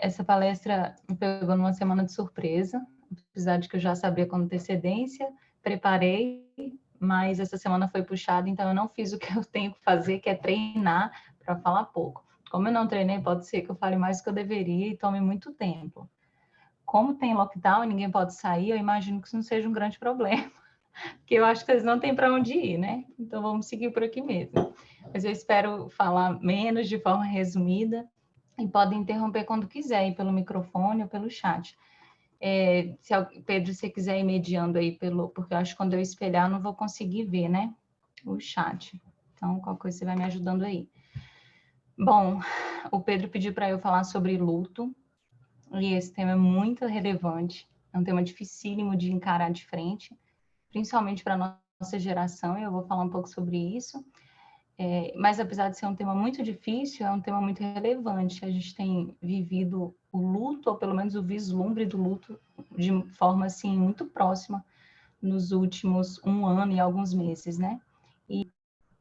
essa palestra me pegou numa semana de surpresa, apesar de que eu já sabia com antecedência, preparei, mas essa semana foi puxada, então eu não fiz o que eu tenho que fazer, que é treinar para falar pouco. Como eu não treinei, pode ser que eu fale mais do que eu deveria e tome muito tempo. Como tem lockdown e ninguém pode sair, eu imagino que isso não seja um grande problema, porque eu acho que eles não têm para onde ir, né? Então vamos seguir por aqui mesmo. Mas eu espero falar menos, de forma resumida, e podem interromper quando quiser, ir pelo microfone ou pelo chat. Pedro, se você quiser ir mediando aí, porque eu acho que quando eu espelhar, eu não vou conseguir ver, né? O chat. Então, qualquer coisa você vai me ajudando aí. Bom, o Pedro pediu para eu falar sobre luto, e esse tema é muito relevante, é um tema dificílimo de encarar de frente, principalmente para a nossa geração, e eu vou falar um pouco sobre isso. Mas apesar de ser um tema muito difícil, é um tema muito relevante. A gente tem vivido o luto, ou pelo menos o vislumbre do luto, de forma assim muito próxima nos últimos 1 ano e alguns meses, né? E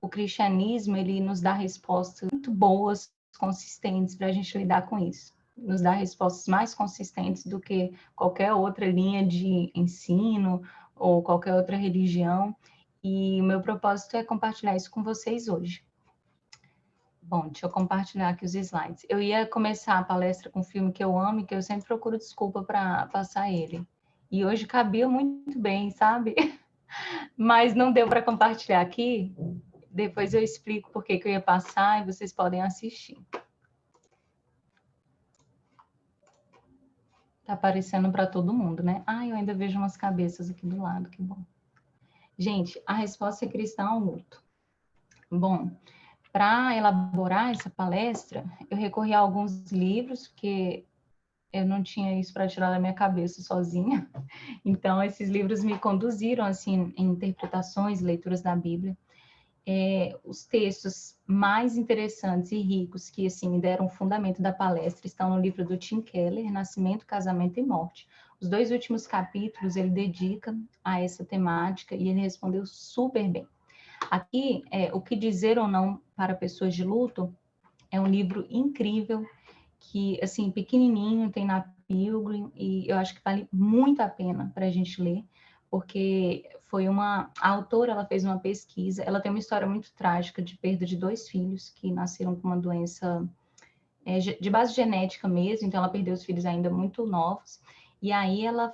o cristianismo, ele nos dá respostas muito boas, consistentes para a gente lidar com isso. Nos dá respostas mais consistentes do que qualquer outra linha de ensino ou qualquer outra religião. E o meu propósito é compartilhar isso com vocês hoje. Bom, deixa eu compartilhar aqui os slides. Eu ia começar a palestra com um filme que eu amo e que eu sempre procuro desculpa para passar ele. E hoje cabia muito bem, sabe? Mas não deu para compartilhar aqui. Depois eu explico por que eu ia passar e vocês podem assistir. Tá aparecendo para todo mundo, né? Eu ainda vejo umas cabeças aqui do lado, que bom. Gente, a resposta é cristã ao luto. Bom, para elaborar essa palestra, eu recorri a alguns livros, porque eu não tinha isso para tirar da minha cabeça sozinha. Então, esses livros me conduziram, assim, em interpretações, leituras da Bíblia. Os textos mais interessantes e ricos que, assim, me deram o fundamento da palestra estão no livro do Tim Keller, Nascimento, Casamento e Morte. Os 2 últimos capítulos ele dedica a essa temática e ele respondeu super bem. Aqui, O que Dizer ou Não para Pessoas de Luto, é um livro incrível, que, assim, pequenininho, tem na Pilgrim, e eu acho que vale muito a pena para a gente ler, porque a autora, ela fez uma pesquisa, ela tem uma história muito trágica de perda de 2 filhos que nasceram com uma doença de base genética mesmo, então ela perdeu os filhos ainda muito novos, e aí ela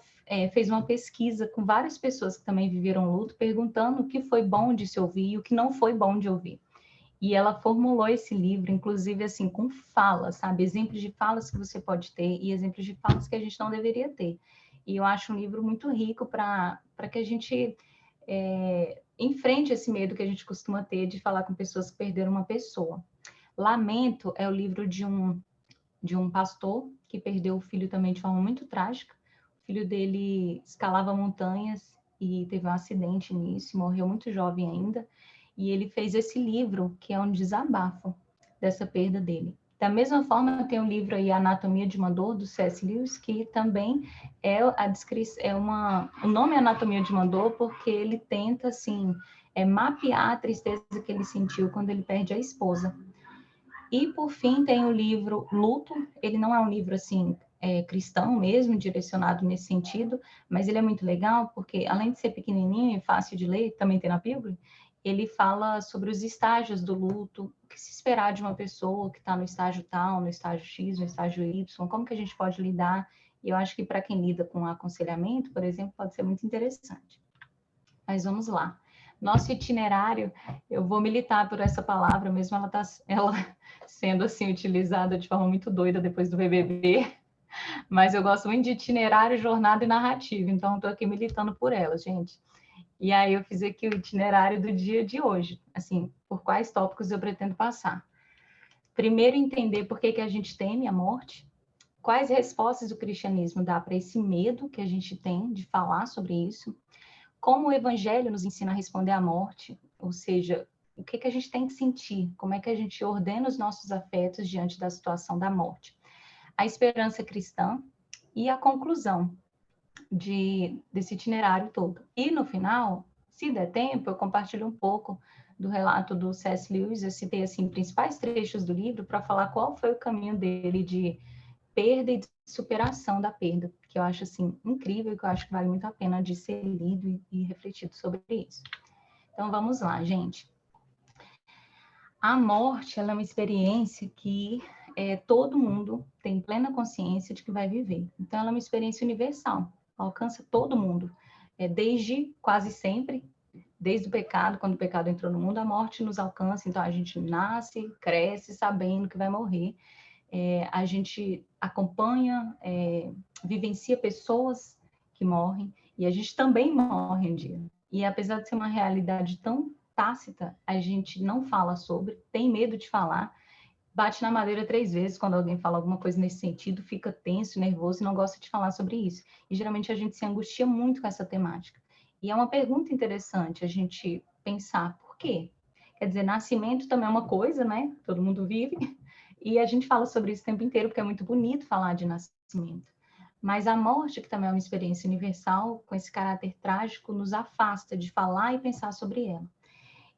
fez uma pesquisa com várias pessoas que também viveram luto, perguntando o que foi bom de se ouvir e o que não foi bom de ouvir. E ela formulou esse livro, inclusive, assim, com falas, sabe? Exemplos de falas que você pode ter e exemplos de falas que a gente não deveria ter. E eu acho um livro muito rico para que a gente enfrente esse medo que a gente costuma ter de falar com pessoas que perderam uma pessoa. Lamento é o livro de um pastor que perdeu o filho também de forma muito trágica. O filho dele escalava montanhas e teve um acidente nisso, morreu muito jovem ainda. E ele fez esse livro, que é um desabafo dessa perda dele. Da mesma forma, tem um livro aí, Anatomia de uma Dor, do C.S. Lewis, que também a descrição, o nome é Anatomia de uma Dor, porque ele tenta, assim, mapear a tristeza que ele sentiu quando ele perde a esposa. E, por fim, tem o livro Luto. Ele não é um livro, assim, cristão mesmo, direcionado nesse sentido, mas ele é muito legal, porque, além de ser pequenininho e fácil de ler, também tem na Bíblia, ele fala sobre os estágios do luto, o que se esperar de uma pessoa que está no estágio tal, no estágio X, no estágio Y, como que a gente pode lidar. E eu acho que para quem lida com aconselhamento, por exemplo, pode ser muito interessante. Mas vamos lá. Nosso itinerário, eu vou militar por essa palavra, mesmo ela sendo assim utilizada de forma muito doida depois do BBB, mas eu gosto muito de itinerário, jornada e narrativa, então estou aqui militando por ela, gente. E aí eu fiz aqui o itinerário do dia de hoje, assim, por quais tópicos eu pretendo passar. Primeiro, entender por que a gente teme a morte, quais respostas o cristianismo dá para esse medo que a gente tem de falar sobre isso, como o evangelho nos ensina a responder à morte, ou seja, o que a gente tem que sentir, como é que a gente ordena os nossos afetos diante da situação da morte. A esperança cristã e a conclusão desse itinerário todo. E no final, se der tempo, eu compartilho um pouco do relato do C.S. Lewis. Eu citei assim principais trechos do livro para falar qual foi o caminho dele perda e de superação da perda, que eu acho, assim, incrível e que eu acho que vale muito a pena de ser lido e refletido sobre isso. Então, vamos lá, gente. A morte, ela é uma experiência que todo mundo tem plena consciência de que vai viver. Então, ela é uma experiência universal, alcança todo mundo. Desde quase sempre, desde o pecado, quando o pecado entrou no mundo, a morte nos alcança. Então, a gente nasce, cresce sabendo que vai morrer. A gente acompanha, vivencia pessoas que morrem, e a gente também morre um dia. E apesar de ser uma realidade tão tácita, a gente não fala sobre, tem medo de falar, bate na madeira 3 vezes quando alguém fala alguma coisa nesse sentido, fica tenso, nervoso e não gosta de falar sobre isso. E geralmente a gente se angustia muito com essa temática. E é uma pergunta interessante a gente pensar por quê? Quer dizer, nascimento também é uma coisa, né? Todo mundo vive. E a gente fala sobre isso o tempo inteiro, porque é muito bonito falar de nascimento. Mas a morte, que também é uma experiência universal, com esse caráter trágico, nos afasta de falar e pensar sobre ela.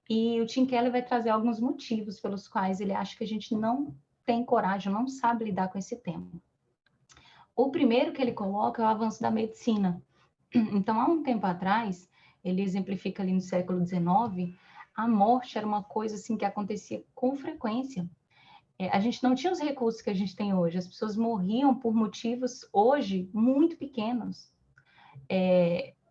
E o Tim Keller vai trazer alguns motivos pelos quais ele acha que a gente não tem coragem, não sabe lidar com esse tema. O primeiro que ele coloca é o avanço da medicina. Então, há um tempo atrás, ele exemplifica ali no século XIX, a morte era uma coisa assim que acontecia com frequência. A gente não tinha os recursos que a gente tem hoje. As pessoas morriam por motivos, hoje, muito pequenos.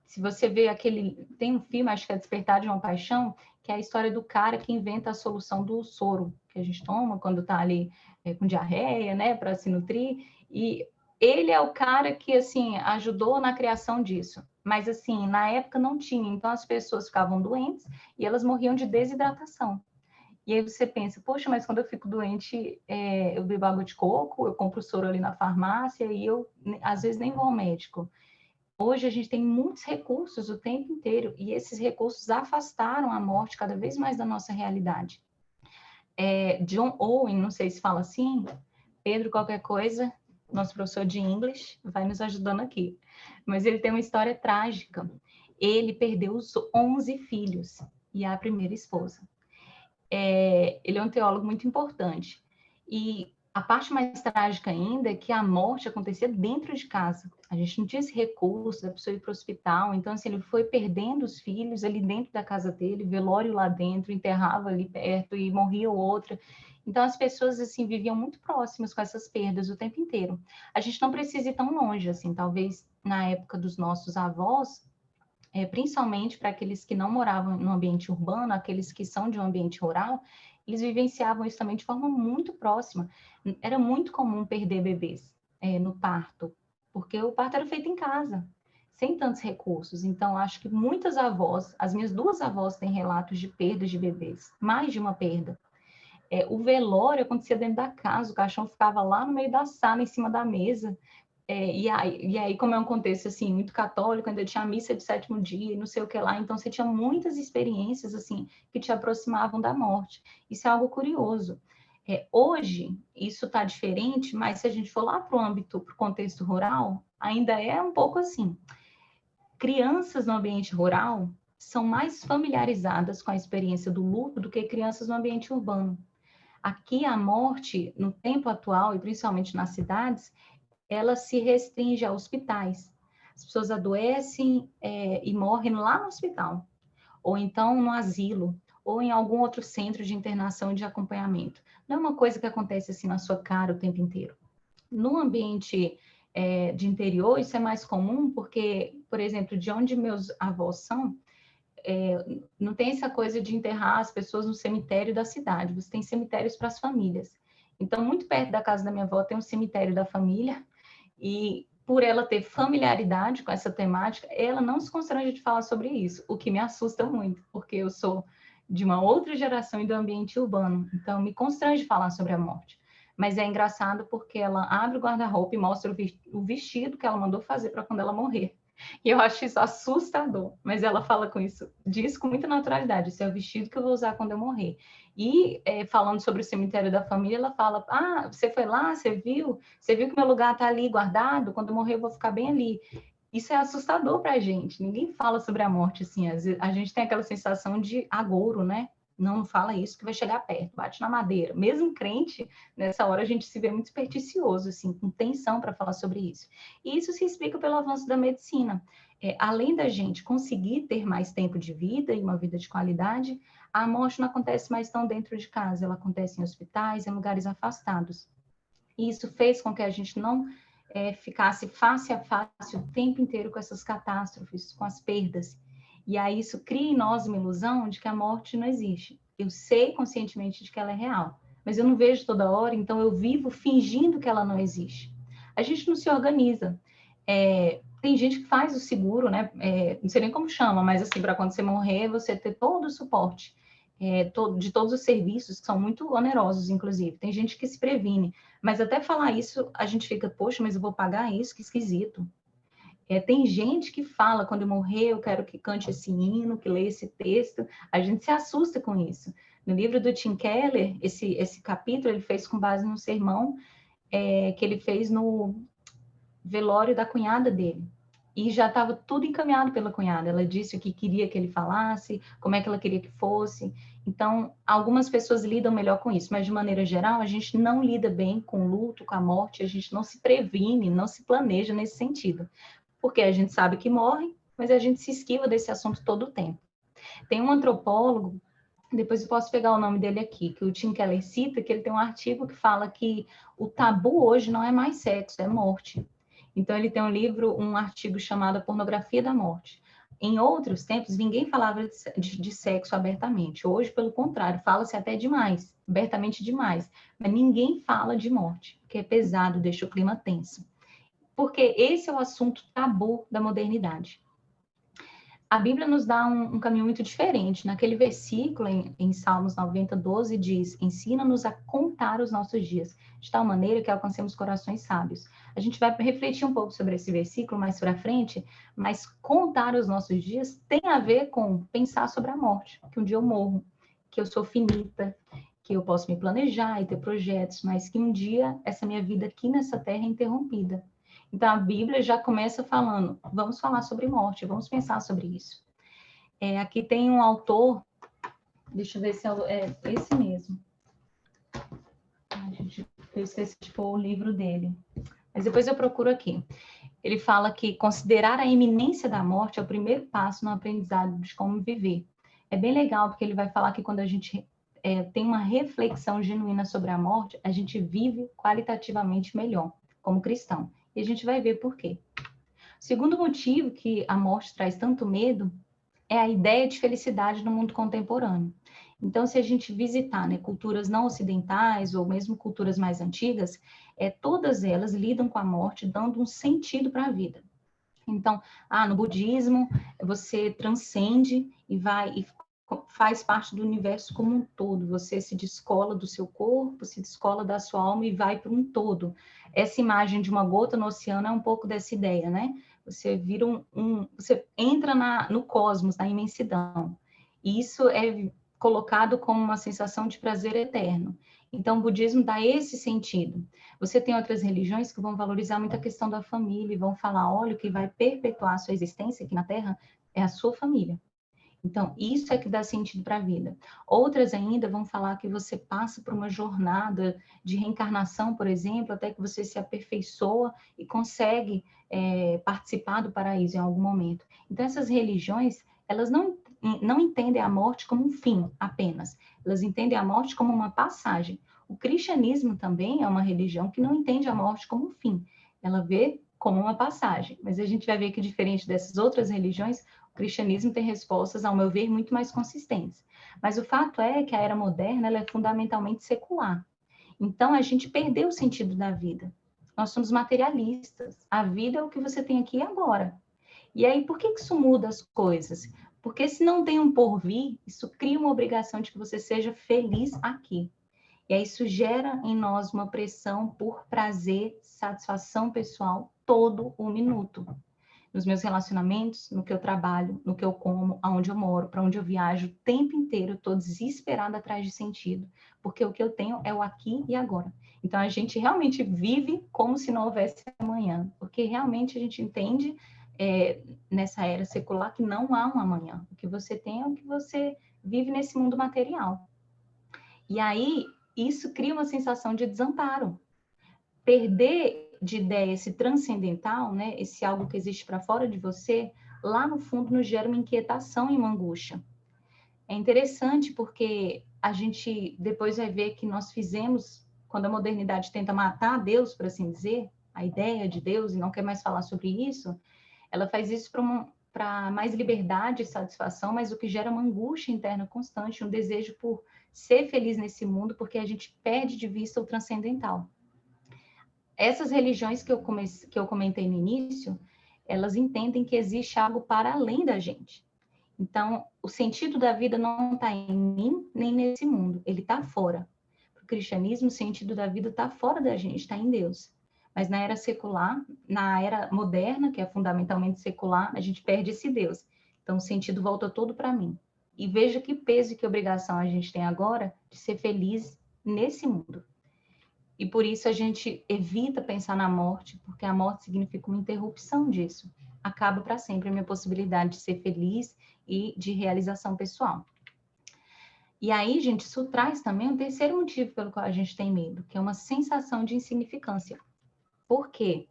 Se você vê aquele... Tem um filme, acho que é Despertar de uma Paixão, que é a história do cara que inventa a solução do soro que a gente toma quando está ali com diarreia, né, para se nutrir. E ele é o cara que, assim, ajudou na criação disso. Mas, assim, na época não tinha. Então, as pessoas ficavam doentes e elas morriam de desidratação. E aí você pensa, poxa, mas quando eu fico doente, eu bebo água de coco, eu compro soro ali na farmácia e eu, às vezes, nem vou ao médico. Hoje a gente tem muitos recursos o tempo inteiro e esses recursos afastaram a morte cada vez mais da nossa realidade. John Owen, não sei se fala assim, Pedro qualquer coisa, nosso professor de inglês, vai nos ajudando aqui. Mas ele tem uma história trágica. Ele perdeu os 11 filhos e a primeira esposa. Ele é um teólogo muito importante. E a parte mais trágica ainda é que a morte acontecia dentro de casa. A gente não tinha esse recurso da pessoa ir para o hospital. Então, assim, ele foi perdendo os filhos ali dentro da casa dele, velório lá dentro, enterrava ali perto e morria outra. Então, as pessoas, assim, viviam muito próximas com essas perdas o tempo inteiro. A gente não precisa ir tão longe, assim, talvez na época dos nossos avós, principalmente para aqueles que não moravam no ambiente urbano, aqueles que são de um ambiente rural, eles vivenciavam isso também de forma muito próxima. Era muito comum perder bebês no parto, porque o parto era feito em casa, sem tantos recursos. Então, acho que muitas avós, as minhas 2 avós têm relatos de perdas de bebês, mais de uma perda. O velório acontecia dentro da casa, o caixão ficava lá no meio da sala, em cima da mesa, e aí, como é um contexto, assim, muito católico, ainda tinha a missa de 7º dia e não sei o que lá, então você tinha muitas experiências, assim, que te aproximavam da morte. Isso é algo curioso. Hoje, isso está diferente, mas se a gente for lá para o âmbito, para o contexto rural, ainda é um pouco assim. Crianças no ambiente rural são mais familiarizadas com a experiência do luto do que crianças no ambiente urbano. Aqui, a morte, no tempo atual, e principalmente nas cidades, ela se restringe a hospitais. As pessoas adoecem e morrem lá no hospital, ou então no asilo, ou em algum outro centro de internação e de acompanhamento. Não é uma coisa que acontece assim na sua cara o tempo inteiro. No ambiente de interior, isso é mais comum porque, por exemplo, de onde meus avós são, não tem essa coisa de enterrar as pessoas no cemitério da cidade, você tem cemitérios para as famílias. Então, muito perto da casa da minha avó tem um cemitério da família, e por ela ter familiaridade com essa temática, ela não se constrange de falar sobre isso, o que me assusta muito, porque eu sou de uma outra geração e do ambiente urbano, então me constrange falar sobre a morte. Mas é engraçado porque ela abre o guarda-roupa e mostra o vestido que ela mandou fazer para quando ela morrer. E eu acho isso assustador, mas ela fala com isso, diz com muita naturalidade, esse é o vestido que eu vou usar quando eu morrer. E falando sobre o cemitério da família, ela fala, você foi lá, você viu que meu lugar está ali guardado, quando eu morrer eu vou ficar bem ali. Isso é assustador para a gente, ninguém fala sobre a morte assim, a gente tem aquela sensação de agouro, né? Não fala isso que vai chegar perto, bate na madeira. Mesmo crente, nessa hora a gente se vê muito supersticioso, assim, com tensão para falar sobre isso. E isso se explica pelo avanço da medicina. Além da gente conseguir ter mais tempo de vida e uma vida de qualidade, a morte não acontece mais tão dentro de casa, ela acontece em hospitais, em lugares afastados. E isso fez com que a gente não ficasse face a face o tempo inteiro com essas catástrofes, com as perdas. E aí isso cria em nós uma ilusão de que a morte não existe. Eu sei conscientemente de que ela é real, mas eu não vejo toda hora, então eu vivo fingindo que ela não existe. A gente não se organiza. Tem gente que faz o seguro, né? Não sei nem como chama, mas assim, para quando você morrer, você ter todo o suporte de todos os serviços, que são muito onerosos, inclusive. Tem gente que se previne, mas até falar isso, a gente fica, poxa, mas eu vou pagar isso? Que esquisito. Tem gente que fala, quando eu morrer, eu quero que cante esse hino, que leia esse texto. A gente se assusta com isso. No livro do Tim Keller, esse capítulo ele fez com base no sermão que ele fez no velório da cunhada dele. E já estava tudo encaminhado pela cunhada. Ela disse o que queria que ele falasse, como é que ela queria que fosse. Então, algumas pessoas lidam melhor com isso, mas de maneira geral, a gente não lida bem com o luto, com a morte, a gente não se previne, não se planeja nesse sentido. Porque a gente sabe que morre, mas a gente se esquiva desse assunto todo o tempo. Tem um antropólogo, depois eu posso pegar o nome dele aqui, que o Tim Keller cita, que ele tem um artigo que fala que o tabu hoje não é mais sexo, é morte. Então, ele tem um artigo chamado A Pornografia da Morte. Em outros tempos, ninguém falava de sexo abertamente. Hoje, pelo contrário, fala-se até demais, abertamente demais. Mas ninguém fala de morte, porque é pesado, deixa o clima tenso. Porque esse é o assunto tabu da modernidade. A Bíblia nos dá um caminho muito diferente. Naquele versículo, em Salmos 90, 12, diz: ensina-nos a contar os nossos dias, de tal maneira que alcancemos corações sábios. A gente vai refletir um pouco sobre esse versículo mais para frente, mas contar os nossos dias tem a ver com pensar sobre a morte, que um dia eu morro, que eu sou finita, que eu posso me planejar e ter projetos, mas que um dia essa minha vida aqui nessa terra é interrompida. Então, a Bíblia já começa falando, vamos falar sobre morte, vamos pensar sobre isso. Aqui tem um autor, deixa eu ver se é esse mesmo. Eu esqueci de pôr o livro dele, mas depois eu procuro aqui. Ele fala que considerar a iminência da morte é o primeiro passo no aprendizado de como viver. É bem legal, porque ele vai falar que quando a gente tem uma reflexão genuína sobre a morte, a gente vive qualitativamente melhor, como cristão. E a gente vai ver por quê. O segundo motivo que a morte traz tanto medo é a ideia de felicidade no mundo contemporâneo. Então, se a gente visitar, né, culturas não ocidentais ou mesmo culturas mais antigas, todas elas lidam com a morte dando um sentido para a vida. Então, no budismo, você transcende e faz parte do universo como um todo. Você se descola do seu corpo, se descola da sua alma e vai para um todo. Essa imagem de uma gota no oceano é um pouco dessa ideia, né? Você vira você entra no cosmos, na imensidão. E isso é colocado como uma sensação de prazer eterno. Então, o budismo dá esse sentido. Você tem outras religiões que vão valorizar muito a questão da família e vão falar, olha, o que vai perpetuar a sua existência aqui na Terra é a sua família. Então, isso é que dá sentido para a vida. Outras ainda vão falar que você passa por uma jornada de reencarnação, por exemplo, até que você se aperfeiçoa e consegue participar do paraíso em algum momento. Então, essas religiões, elas não entendem a morte como um fim apenas. Elas entendem a morte como uma passagem. O cristianismo também é uma religião que não entende a morte como um fim. Ela vê como uma passagem. Mas a gente vai ver que, diferente dessas outras religiões, o cristianismo tem respostas, ao meu ver, muito mais consistentes. Mas o fato é que a era moderna ela é fundamentalmente secular. Então, a gente perdeu o sentido da vida. Nós somos materialistas. A vida é o que você tem aqui e agora. E aí, por que isso muda as coisas? Porque se não tem um porvir, isso cria uma obrigação de que você seja feliz aqui. E aí isso gera em nós uma pressão por prazer, satisfação pessoal todo o minuto. Nos meus relacionamentos, no que eu trabalho, no que eu como, aonde eu moro, para onde eu viajo, o tempo inteiro eu estou desesperada atrás de sentido, porque o que eu tenho é o aqui e agora. Então a gente realmente vive como se não houvesse amanhã, porque realmente a gente entende nessa era secular que não há um amanhã. O que você tem é o que você vive nesse mundo material. E aí, isso cria uma sensação de desamparo. Perder de ideia esse transcendental, né, esse algo que existe para fora de você, lá no fundo nos gera uma inquietação e uma angústia. É interessante porque a gente depois vai ver que nós fizemos, quando a modernidade tenta matar Deus, por assim dizer, a ideia de Deus, e não quer mais falar sobre isso, ela faz isso para mais liberdade e satisfação, mas o que gera uma angústia interna constante, um desejo por ser feliz nesse mundo, porque a gente perde de vista o transcendental. Essas religiões que eu comentei no início, elas entendem que existe algo para além da gente. Então, o sentido da vida não está em mim, nem nesse mundo, ele está fora. Para o cristianismo, o sentido da vida está fora da gente, está em Deus. Mas na era secular, na era moderna, que é fundamentalmente secular, a gente perde esse Deus. Então, o sentido volta todo para mim. E veja que peso e que obrigação a gente tem agora de ser feliz nesse mundo. E por isso a gente evita pensar na morte, porque a morte significa uma interrupção disso. Acaba para sempre a minha possibilidade de ser feliz e de realização pessoal. E aí, gente, isso traz também um terceiro motivo pelo qual a gente tem medo, que é uma sensação de insignificância. Por quê?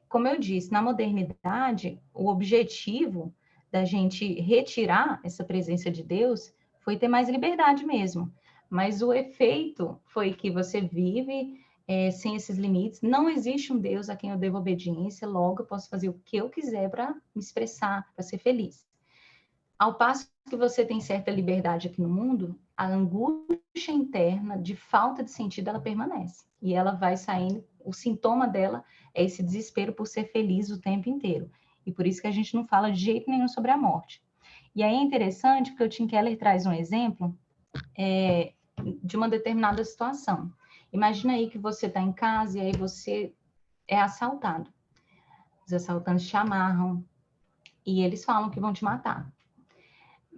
Como eu disse, na modernidade, o objetivo da gente retirar essa presença de Deus foi ter mais liberdade mesmo. Mas o efeito foi que você vive sem esses limites. Não existe um Deus a quem eu devo obediência, logo eu posso fazer o que eu quiser para me expressar, para ser feliz. Ao passo que você tem certa liberdade aqui no mundo, a angústia interna de falta de sentido, ela permanece. E ela vai saindo, o sintoma dela é esse desespero por ser feliz o tempo inteiro. E por isso que a gente não fala de jeito nenhum sobre a morte. E aí é interessante porque o Tim Keller traz um exemplo de uma determinada situação. Imagina aí que você está em casa e aí você é assaltado. Os assaltantes te amarram e eles falam que vão te matar.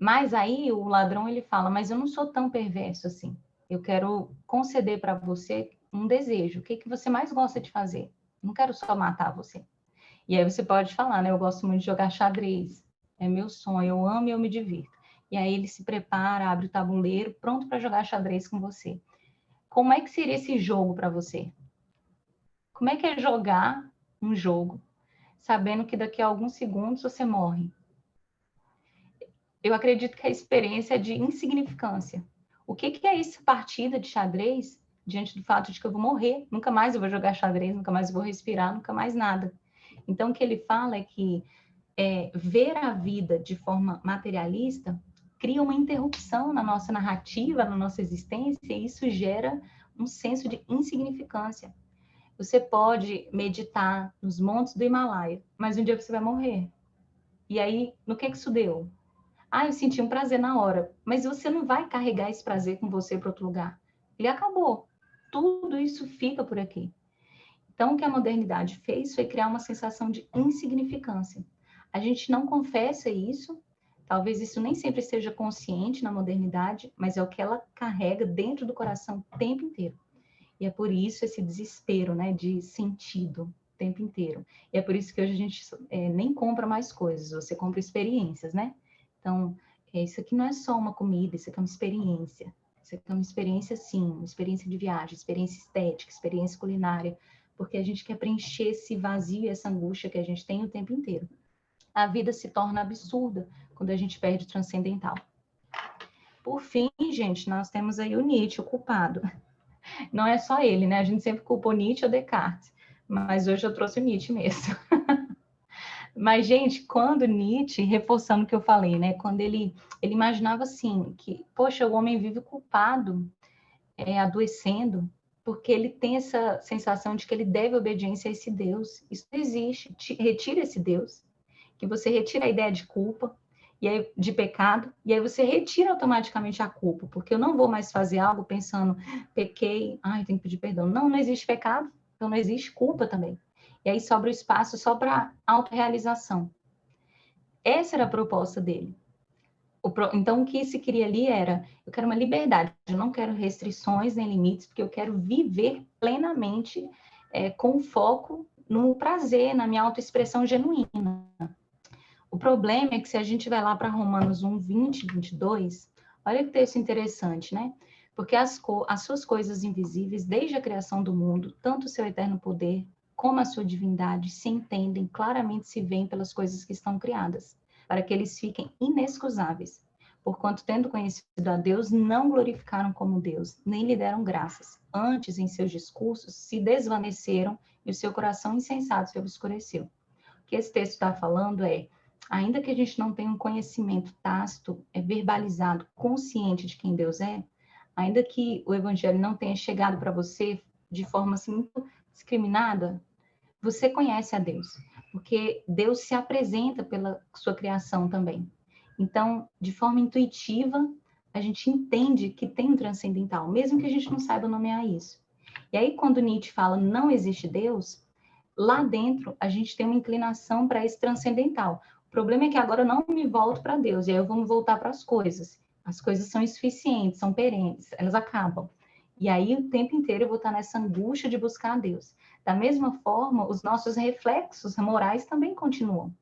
Mas aí o ladrão ele fala, mas eu não sou tão perverso assim. Eu quero conceder para você um desejo. O que você mais gosta de fazer? Não quero só matar você. E aí você pode falar, né? Eu gosto muito de jogar xadrez. É meu sonho, eu amo e eu me divirto. E aí ele se prepara, abre o tabuleiro, pronto para jogar xadrez com você. Como é que seria esse jogo para você? Como é que é jogar um jogo sabendo que daqui a alguns segundos você morre? Eu acredito que a experiência é de insignificância. O que é essa partida de xadrez diante do fato de que eu vou morrer? Nunca mais eu vou jogar xadrez, nunca mais eu vou respirar, nunca mais nada. Então, o que ele fala é que ver a vida de forma materialista cria uma interrupção na nossa narrativa, na nossa existência, e isso gera um senso de insignificância. Você pode meditar nos montes do Himalaia, mas um dia você vai morrer. E aí, no que isso deu? Eu senti um prazer na hora, mas você não vai carregar esse prazer com você para outro lugar. Ele acabou. Tudo isso fica por aqui. Então, o que a modernidade fez foi criar uma sensação de insignificância. A gente não confessa isso, talvez isso nem sempre seja consciente na modernidade, mas é o que ela carrega dentro do coração o tempo inteiro. E é por isso esse desespero, né, de sentido o tempo inteiro. E é por isso que hoje a gente nem compra mais coisas, você compra experiências, né? Então, isso aqui não é só uma comida, isso aqui é uma experiência. Isso aqui é uma experiência, sim, uma experiência de viagem, experiência estética, experiência culinária, porque a gente quer preencher esse vazio e essa angústia que a gente tem o tempo inteiro. A vida se torna absurda quando a gente perde o transcendental. Por fim, gente, nós temos aí o Nietzsche, o culpado. Não é só ele, né? A gente sempre culpou Nietzsche ou Descartes, mas hoje eu trouxe o Nietzsche mesmo. Mas, gente, quando Nietzsche, reforçando o que eu falei, né? Quando ele imaginava assim, que, poxa, o homem vive culpado, adoecendo, porque ele tem essa sensação de que ele deve obediência a esse Deus. Isso não existe. Retira esse Deus, que você retira a ideia de culpa, e aí, de pecado, e aí você retira automaticamente a culpa, porque eu não vou mais fazer algo pensando, pequei, tenho que pedir perdão. Não, não existe pecado, então não existe culpa também. E aí sobra o espaço só para autorrealização. Essa era a proposta dele. Então, o que se queria ali era, eu quero uma liberdade, eu não quero restrições nem limites, porque eu quero viver plenamente com foco no prazer, na minha autoexpressão genuína. O problema é que se a gente vai lá para Romanos 1, 20, 22, olha que texto interessante, né? Porque as suas coisas invisíveis, desde a criação do mundo, tanto o seu eterno poder como a sua divindade, se entendem, claramente se veem pelas coisas que estão criadas, para que eles fiquem inexcusáveis. Porquanto, tendo conhecido a Deus, não glorificaram como Deus, nem lhe deram graças. Antes, em seus discursos, se desvaneceram e o seu coração insensato se obscureceu. O que esse texto está falando é, ainda que a gente não tenha um conhecimento tácito, verbalizado, consciente de quem Deus é, ainda que o evangelho não tenha chegado para você de forma assim, muito discriminada, você conhece a Deus, porque Deus se apresenta pela sua criação também. Então, de forma intuitiva, a gente entende que tem um transcendental, mesmo que a gente não saiba nomear isso. E aí, quando Nietzsche fala não existe Deus, lá dentro a gente tem uma inclinação para esse transcendental. O problema é que agora eu não me volto para Deus, e aí eu vou me voltar para as coisas. As coisas são insuficientes, são perenes, elas acabam. E aí, o tempo inteiro eu vou estar nessa angústia de buscar a Deus. Da mesma forma, os nossos reflexos morais também continuam.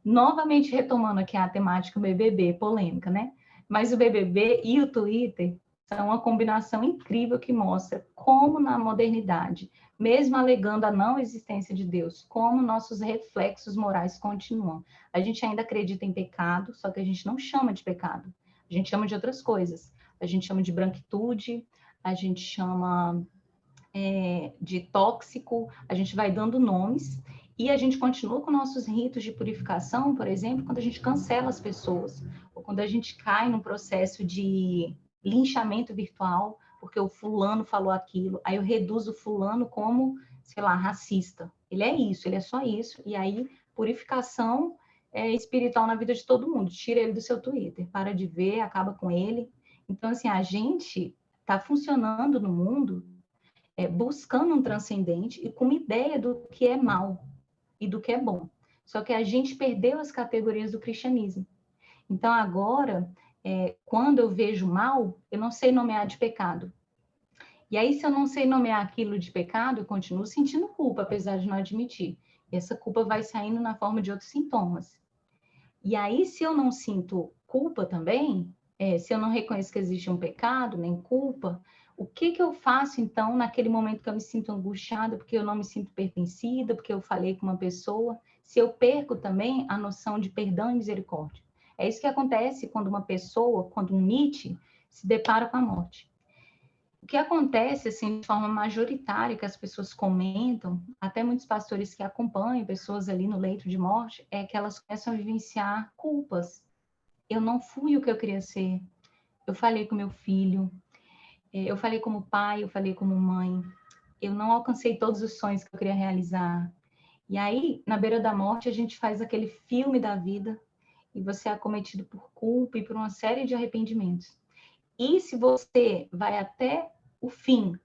Novamente retomando aqui a temática BBB, polêmica, né? Mas o BBB e o Twitter são uma combinação incrível que mostra como na modernidade, mesmo alegando a não existência de Deus, como nossos reflexos morais continuam. A gente ainda acredita em pecado, só que a gente não chama de pecado. A gente chama de outras coisas. A gente chama de branquitude, a gente chama de tóxico, a gente vai dando nomes e a gente continua com nossos ritos de purificação, por exemplo, quando a gente cancela as pessoas, ou quando a gente cai num processo de linchamento virtual, porque o fulano falou aquilo, aí eu reduzo o fulano como, sei lá, racista. Ele é isso, ele é só isso, e aí purificação espiritual na vida de todo mundo. Tira ele do seu Twitter, para de ver, acaba com ele. Então, assim, a gente está funcionando no mundo buscando um transcendente e com uma ideia do que é mal e do que é bom. Só que a gente perdeu as categorias do cristianismo. Então, agora, quando eu vejo mal, eu não sei nomear de pecado. E aí, se eu não sei nomear aquilo de pecado, eu continuo sentindo culpa, apesar de não admitir. E essa culpa vai saindo na forma de outros sintomas. E aí, se eu não sinto culpa também, se eu não reconheço que existe um pecado, nem culpa, o que que eu faço, então, naquele momento que eu me sinto angustiada, porque eu não me sinto pertencida, porque eu falei com uma pessoa, se eu perco também a noção de perdão e misericórdia? É isso que acontece quando uma pessoa, quando um Nietzsche, se depara com a morte. O que acontece, assim, de forma majoritária, que as pessoas comentam, até muitos pastores que acompanham pessoas ali no leito de morte, é que elas começam a vivenciar culpas. Eu não fui o que eu queria ser. Eu falei com meu filho, eu falei como pai, eu falei como mãe. Eu não alcancei todos os sonhos que eu queria realizar. E aí, na beira da morte, a gente faz aquele filme da vida e você é acometido por culpa e por uma série de arrependimentos. E se você vai até o fim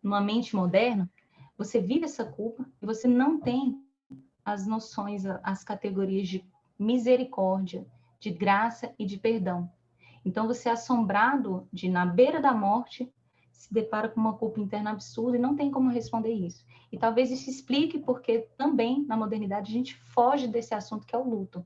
numa mente moderna, você vive essa culpa e você não tem as noções, as categorias de misericórdia, de graça e de perdão. Então você é assombrado de, na beira da morte, se depara com uma culpa interna absurda e não tem como responder isso. E talvez isso explique porque também na modernidade a gente foge desse assunto que é o luto.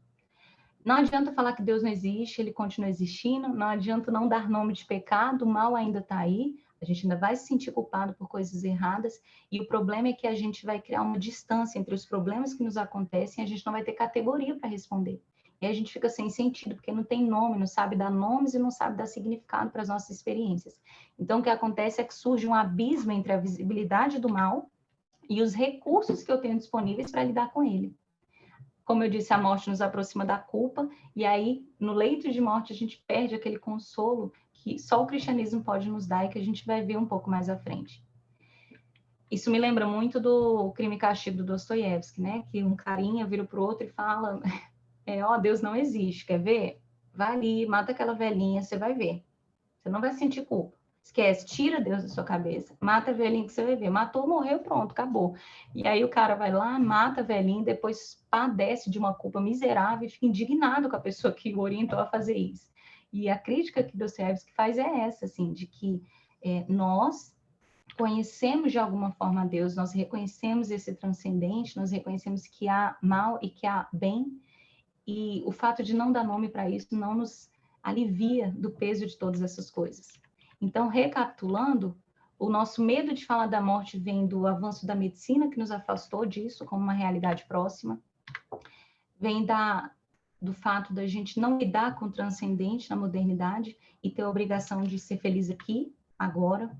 Não adianta falar que Deus não existe, ele continua existindo, não adianta não dar nome de pecado, o mal ainda está aí, a gente ainda vai se sentir culpado por coisas erradas, e o problema é que a gente vai criar uma distância entre os problemas que nos acontecem e a gente não vai ter categoria para responder. E a gente fica sem sentido, porque não tem nome, não sabe dar nomes e não sabe dar significado para as nossas experiências. Então, o que acontece é que surge um abismo entre a visibilidade do mal e os recursos que eu tenho disponíveis para lidar com ele. Como eu disse, a morte nos aproxima da culpa, e aí, no leito de morte, a gente perde aquele consolo que só o cristianismo pode nos dar e que a gente vai ver um pouco mais à frente. Isso me lembra muito do Crime e Castigo do Dostoiévski, né? Que um carinha vira para o outro e fala, Deus não existe, quer ver? Vai ali, mata aquela velhinha, você vai ver. Você não vai sentir culpa. Esquece, tira Deus da sua cabeça. Mata a velhinha que você vai ver. Matou, morreu, pronto, acabou. E aí o cara vai lá, mata a velhinha, depois padece de uma culpa miserável e fica indignado com a pessoa que o orientou a fazer isso. E a crítica que Dostoiévski faz é essa, assim, de que nós conhecemos de alguma forma a Deus, nós reconhecemos esse transcendente, nós reconhecemos que há mal e que há bem, e o fato de não dar nome para isso não nos alivia do peso de todas essas coisas. Então, recapitulando, o nosso medo de falar da morte vem do avanço da medicina, que nos afastou disso como uma realidade próxima, vem do fato da gente não lidar com o transcendente na modernidade e ter a obrigação de ser feliz aqui, agora.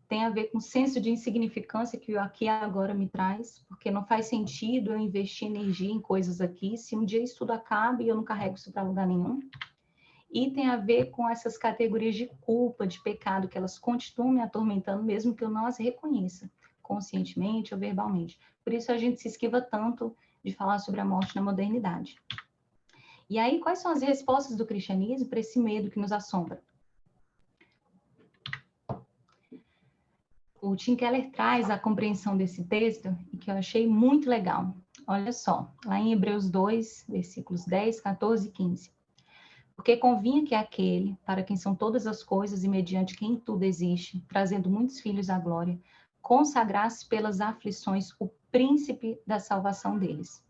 Tem a ver com o senso de insignificância que o aqui e agora me traz, porque não faz sentido eu investir energia em coisas aqui se um dia isso tudo acaba e eu não carrego isso para lugar nenhum. E tem a ver com essas categorias de culpa, de pecado, que elas continuam me atormentando, mesmo que eu não as reconheça, conscientemente ou verbalmente. Por isso a gente se esquiva tanto de falar sobre a morte na modernidade. E aí, quais são as respostas do cristianismo para esse medo que nos assombra? O Tim Keller traz a compreensão desse texto e que eu achei muito legal. Olha só, lá em Hebreus 2, versículos 10, 14 e 15. Porque convinha que aquele, para quem são todas as coisas e mediante quem tudo existe, trazendo muitos filhos à glória, consagrasse pelas aflições o príncipe da salvação deles.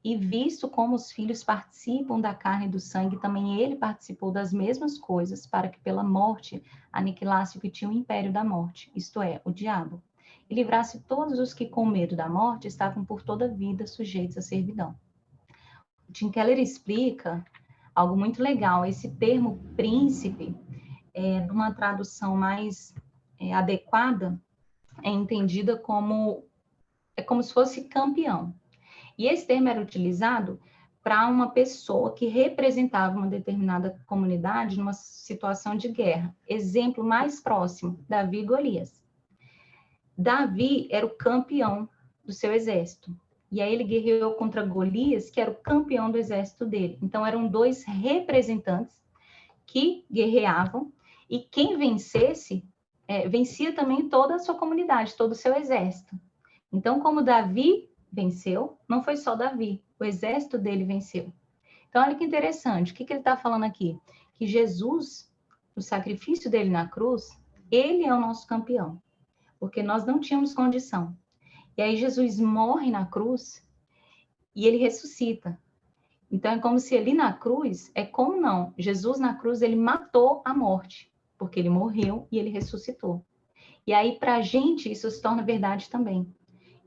E visto como os filhos participam da carne e do sangue, também ele participou das mesmas coisas, para que pela morte aniquilasse o que tinha o império da morte, isto é, o diabo, e livrasse todos os que com medo da morte estavam por toda a vida sujeitos à servidão. O Tim Keller explica algo muito legal, esse termo príncipe, numa tradução mais adequada, é entendida como se fosse campeão. E esse termo era utilizado para uma pessoa que representava uma determinada comunidade numa situação de guerra. Exemplo mais próximo, Davi e Golias. Davi era o campeão do seu exército. E aí ele guerreou contra Golias, que era o campeão do exército dele. Então eram dois representantes que guerreavam, e quem vencesse, vencia também toda a sua comunidade, todo o seu exército. Então, como Davi venceu, não foi só Davi, o exército dele venceu. Então, olha que interessante, o que ele está falando aqui? Que Jesus, o sacrifício dele na cruz, ele é o nosso campeão, porque nós não tínhamos condição. E aí Jesus morre na cruz e ele ressuscita. Então, é como se ali na cruz, como não? Jesus na cruz, ele matou a morte, porque ele morreu e ele ressuscitou. E aí, para a gente, isso se torna verdade também.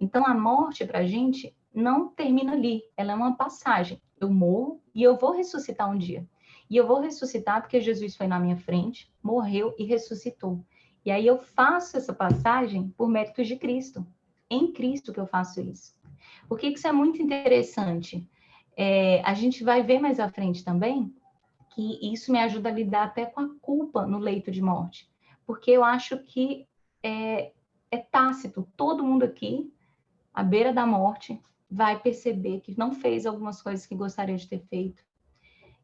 Então, a morte para a gente não termina ali, ela é uma passagem. Eu morro e eu vou ressuscitar um dia. E eu vou ressuscitar porque Jesus foi na minha frente, morreu e ressuscitou. E aí eu faço essa passagem por méritos de Cristo. Em Cristo que eu faço isso. Por que isso é muito interessante? A gente vai ver mais à frente também que isso me ajuda a lidar até com a culpa no leito de morte. Porque eu acho que é tácito, todo mundo aqui à beira da morte, vai perceber que não fez algumas coisas que gostaria de ter feito,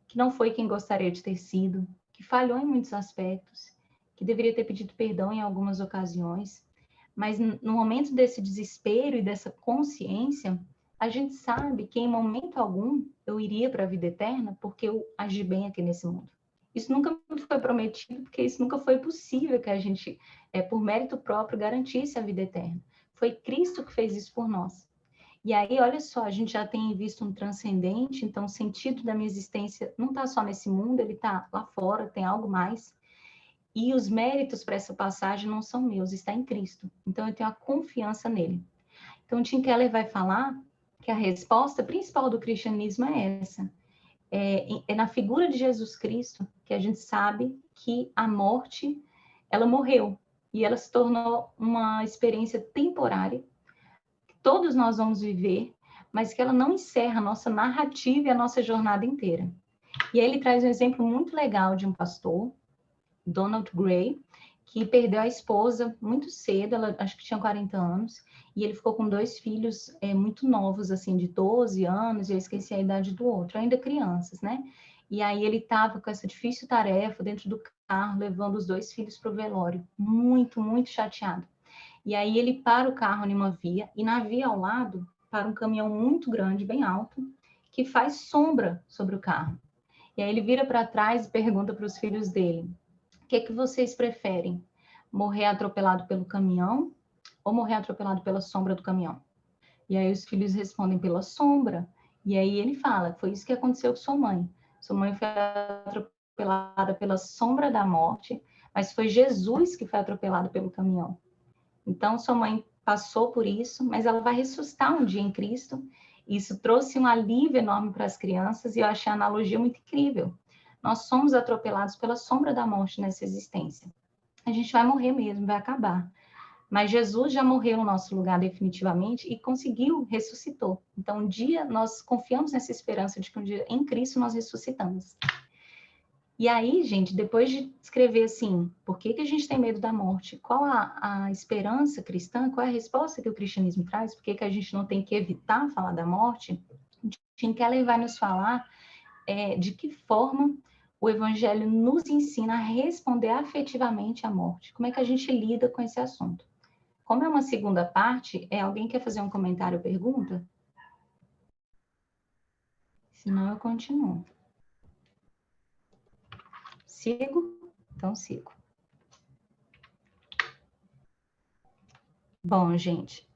que não foi quem gostaria de ter sido, que falhou em muitos aspectos, que deveria ter pedido perdão em algumas ocasiões, mas no momento desse desespero e dessa consciência, a gente sabe que em momento algum eu iria para a vida eterna porque eu agi bem aqui nesse mundo. Isso nunca foi prometido, porque isso nunca foi possível que a gente, por mérito próprio, garantisse a vida eterna. Foi Cristo que fez isso por nós. E aí, olha só, a gente já tem visto um transcendente, então o sentido da minha existência não está só nesse mundo, ele está lá fora, tem algo mais. E os méritos para essa passagem não são meus, está em Cristo. Então eu tenho a confiança nele. Então Tim Keller vai falar que a resposta principal do cristianismo é essa. É na figura de Jesus Cristo que a gente sabe que a morte, ela morreu. E ela se tornou uma experiência temporária, que todos nós vamos viver, mas que ela não encerra a nossa narrativa e a nossa jornada inteira. E aí ele traz um exemplo muito legal de um pastor, Donald Gray, que perdeu a esposa muito cedo, ela acho que tinha 40 anos, e ele ficou com 2 filhos muito novos, assim, de 12 anos, e eu esqueci a idade do outro, ainda crianças, né? E aí ele estava com essa difícil tarefa dentro do carro, levando os 2 filhos para o velório, muito, muito chateado. E aí ele para o carro em uma via, e na via ao lado, para um caminhão muito grande, bem alto, que faz sombra sobre o carro. E aí ele vira para trás e pergunta para os filhos dele: o que é que vocês preferem? Morrer atropelado pelo caminhão ou morrer atropelado pela sombra do caminhão? E aí os filhos respondem pela sombra. E aí ele fala, foi isso que aconteceu com sua mãe. Sua mãe foi atropelada pela sombra da morte, mas foi Jesus que foi atropelado pelo caminhão. Então, sua mãe passou por isso, mas ela vai ressuscitar um dia em Cristo. Isso trouxe um alívio enorme para as crianças e eu achei a analogia muito incrível. Nós somos atropelados pela sombra da morte nessa existência. A gente vai morrer mesmo, vai acabar. Mas Jesus já morreu no nosso lugar definitivamente e conseguiu, ressuscitou. Então, um dia nós confiamos nessa esperança de que um dia em Cristo nós ressuscitamos. E aí, gente, depois de escrever assim, por que a gente tem medo da morte? Qual a esperança cristã? Qual é a resposta que o cristianismo traz? Por que a gente não tem que evitar falar da morte? Tim Keller vai nos falar de que forma o evangelho nos ensina a responder afetivamente à morte. Como é que a gente lida com esse assunto? Como é uma segunda parte, alguém quer fazer um comentário ou pergunta? Senão eu continuo. Sigo? Então sigo. Bom, gente,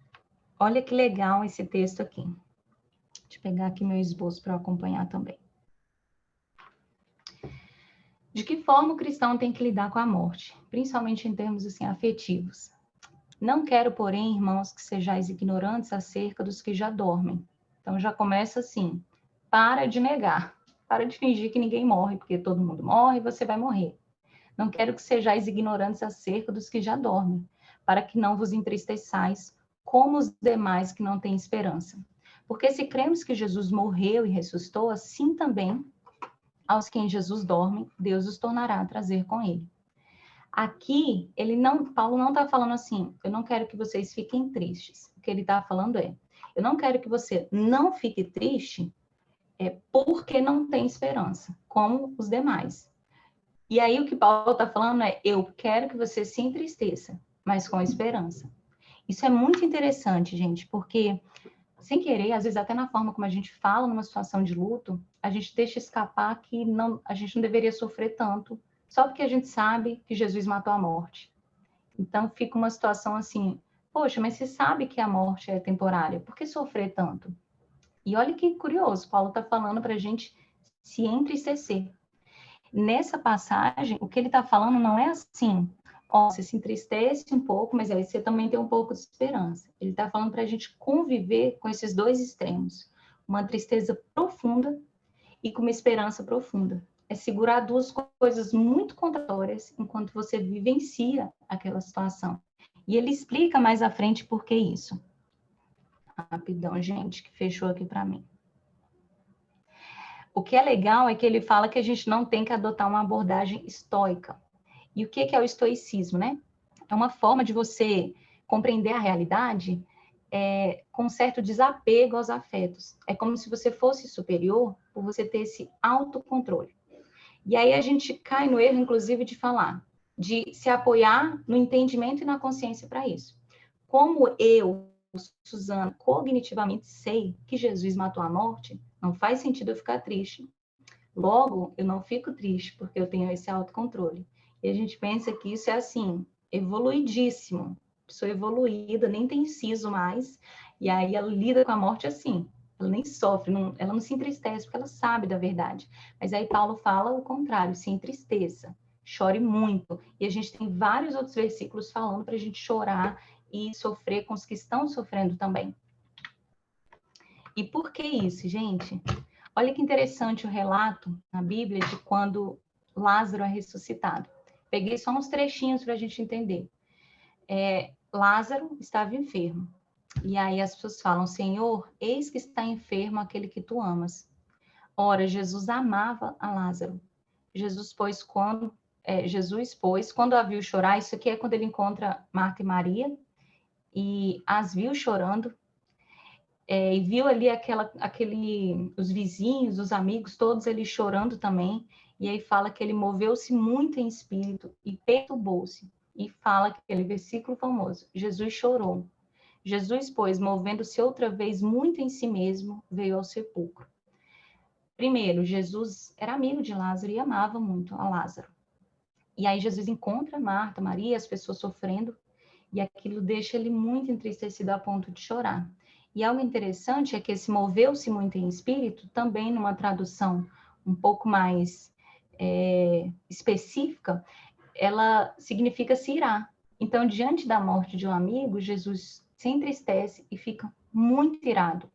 olha que legal esse texto aqui. Deixa eu pegar aqui meu esboço para acompanhar também. De que forma o cristão tem que lidar com a morte, principalmente em termos assim, afetivos? Não quero, porém, irmãos, que sejais ignorantes acerca dos que já dormem. Então já começa assim, para de negar, para de fingir que ninguém morre, porque todo mundo morre e você vai morrer. Não quero que sejais ignorantes acerca dos que já dormem, para que não vos entristeçais, como os demais que não têm esperança. Porque se cremos que Jesus morreu e ressuscitou, assim também aos que em Jesus dormem, Deus os tornará a trazer com ele. Aqui, Paulo não está falando assim, eu não quero que vocês fiquem tristes. O que ele está falando eu não quero que você não fique triste porque não tem esperança, como os demais. E aí o que Paulo está falando eu quero que você se entristeça, mas com esperança. Isso é muito interessante, gente, porque sem querer, às vezes até na forma como a gente fala numa situação de luto, a gente deixa escapar que a gente não deveria sofrer tanto, só porque a gente sabe que Jesus matou a morte. Então fica uma situação assim, poxa, mas você sabe que a morte é temporária, por que sofrer tanto? E olha que curioso, Paulo está falando para a gente se entristecer. Nessa passagem, o que ele está falando não é assim, você se entristece um pouco, mas aí você também tem um pouco de esperança. Ele está falando para a gente conviver com esses dois extremos, uma tristeza profunda e com uma esperança profunda. É segurar duas coisas muito contraditórias enquanto você vivencia aquela situação. E ele explica mais à frente por que isso. Rapidão, gente, que fechou aqui para mim. O que é legal é que ele fala que a gente não tem que adotar uma abordagem estoica. E o que é o estoicismo, né? É uma forma de você compreender a realidade com certo desapego aos afetos. É como se você fosse superior por você ter esse autocontrole. E aí a gente cai no erro, inclusive, de falar, de se apoiar no entendimento e na consciência para isso. Como eu, Suzana, cognitivamente sei que Jesus matou a morte, não faz sentido eu ficar triste. Logo, eu não fico triste porque eu tenho esse autocontrole. E a gente pensa que isso é assim, evoluidíssimo. Pessoa evoluída, nem tem siso mais. E aí ela lida com a morte assim. Ela nem sofre, ela não se entristece porque ela sabe da verdade. Mas aí Paulo fala o contrário, se entristeça, chore muito. E a gente tem vários outros versículos falando para a gente chorar e sofrer com os que estão sofrendo também. E por que isso, gente? Olha que interessante o relato na Bíblia de quando Lázaro é ressuscitado. Peguei só uns trechinhos para a gente entender. Lázaro estava enfermo. E aí as pessoas falam, Senhor, eis que está enfermo aquele que tu amas. Ora, Jesus amava a Lázaro. Jesus, pois, quando a viu chorar, isso aqui é quando ele encontra Marta e Maria, e as viu chorando, e viu ali os vizinhos, os amigos, todos ali chorando também, e aí fala que ele moveu-se muito em espírito e perturbou-se, e fala aquele versículo famoso, Jesus chorou. Jesus, pois, movendo-se outra vez muito em si mesmo, veio ao sepulcro. Primeiro, Jesus era amigo de Lázaro e amava muito a Lázaro. E aí Jesus encontra Marta, Maria, as pessoas sofrendo, e aquilo deixa ele muito entristecido a ponto de chorar. E algo interessante é que esse moveu-se muito em espírito, também numa tradução um pouco mais específica, ela significa se irar. Então, diante da morte de um amigo, Jesus se entristece e fica muito irado.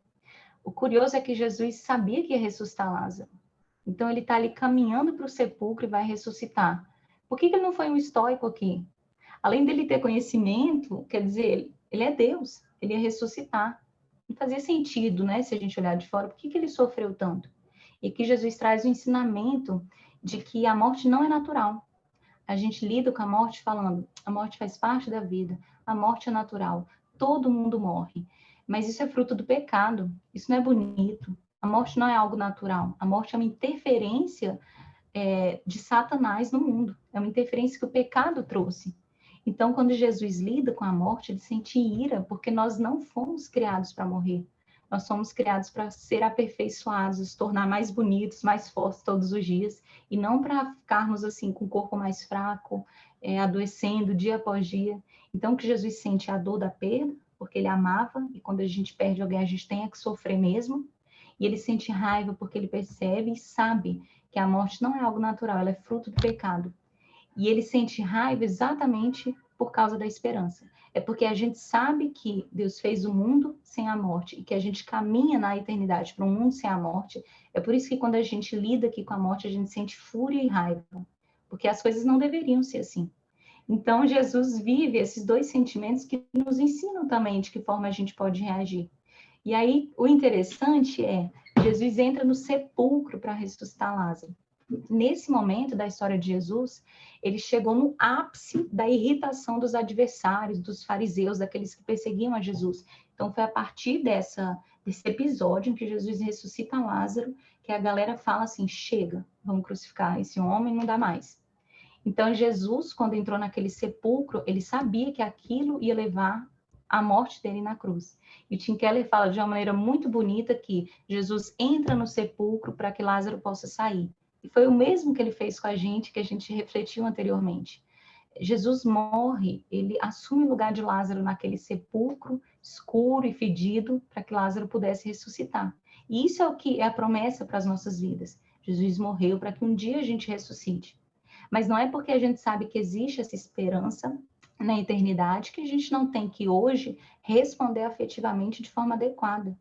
O curioso é que Jesus sabia que ia ressuscitar Lázaro. Então, ele está ali caminhando para o sepulcro e vai ressuscitar. Por que ele não foi um estoico aqui? Além dele ter conhecimento, quer dizer, ele é Deus, ele ia ressuscitar. Não fazia sentido, né, se a gente olhar de fora, por que ele sofreu tanto? E aqui Jesus traz o ensinamento de que a morte não é natural. A gente lida com a morte falando, a morte faz parte da vida, a morte é natural, todo mundo morre. Mas isso é fruto do pecado, isso não é bonito. A morte não é algo natural, a morte é uma interferência de Satanás no mundo, é uma interferência que o pecado trouxe. Então, quando Jesus lida com a morte, ele sente ira, porque nós não fomos criados para morrer. Nós somos criados para ser aperfeiçoados, se tornar mais bonitos, mais fortes todos os dias, e não para ficarmos assim com o corpo mais fraco, adoecendo dia após dia. Então, que Jesus sente a dor da perda, porque ele amava, e quando a gente perde alguém, a gente tem que sofrer mesmo. E ele sente raiva porque ele percebe e sabe que a morte não é algo natural, ela é fruto do pecado. E ele sente raiva exatamente por causa da esperança. É porque a gente sabe que Deus fez o mundo sem a morte e que a gente caminha na eternidade para um mundo sem a morte. É por isso que quando a gente lida aqui com a morte, a gente sente fúria e raiva, porque as coisas não deveriam ser assim. Então, Jesus vive esses dois sentimentos que nos ensinam também de que forma a gente pode reagir. E aí, o interessante é, Jesus entra no sepulcro para ressuscitar Lázaro. Nesse momento da história de Jesus, ele chegou no ápice da irritação dos adversários, dos fariseus, daqueles que perseguiam a Jesus. Então, foi a partir desse episódio em que Jesus ressuscita Lázaro, que a galera fala assim, chega, vamos crucificar esse homem, não dá mais. Então, Jesus, quando entrou naquele sepulcro, ele sabia que aquilo ia levar à morte dele na cruz. E Tim Keller fala de uma maneira muito bonita que Jesus entra no sepulcro para que Lázaro possa sair. E foi o mesmo que ele fez com a gente, que a gente refletiu anteriormente. Jesus morre, ele assume o lugar de Lázaro naquele sepulcro escuro e fedido, para que Lázaro pudesse ressuscitar. E isso é o que é a promessa para as nossas vidas. Jesus morreu para que um dia a gente ressuscite. Mas não é porque a gente sabe que existe essa esperança na eternidade que a gente não tem que hoje responder afetivamente de forma adequada.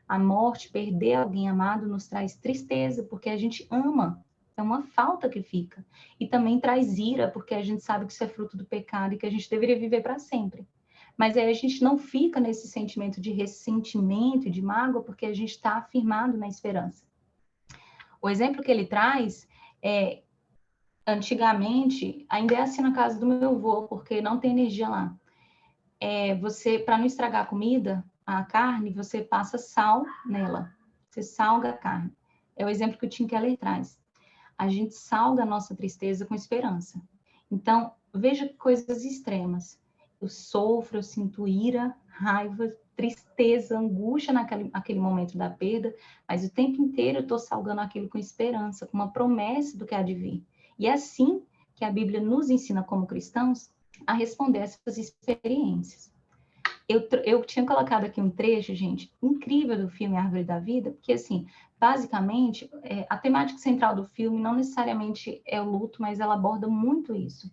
A morte, perder alguém amado, nos traz tristeza, porque a gente ama. É uma falta que fica. E também traz ira, porque a gente sabe que isso é fruto do pecado e que a gente deveria viver para sempre. Mas aí a gente não fica nesse sentimento de ressentimento e de mágoa, porque a gente está afirmado na esperança. O exemplo que ele traz é, antigamente, ainda é assim na casa do meu avô, porque não tem energia lá. Você, para não estragar a comida, a carne, você passa sal nela. Você salga a carne. É o exemplo que o Tim Keller traz. A gente salga a nossa tristeza com esperança. Então, veja coisas extremas. Eu sofro, eu sinto ira, raiva, tristeza, angústia naquele momento da perda, mas o tempo inteiro eu estou salgando aquilo com esperança, com uma promessa do que há de vir. E é assim que a Bíblia nos ensina como cristãos a responder essas experiências. Eu tinha colocado aqui um trecho, gente, incrível do filme Árvore da Vida, porque, assim, basicamente, a temática central do filme não necessariamente é o luto, mas ela aborda muito isso.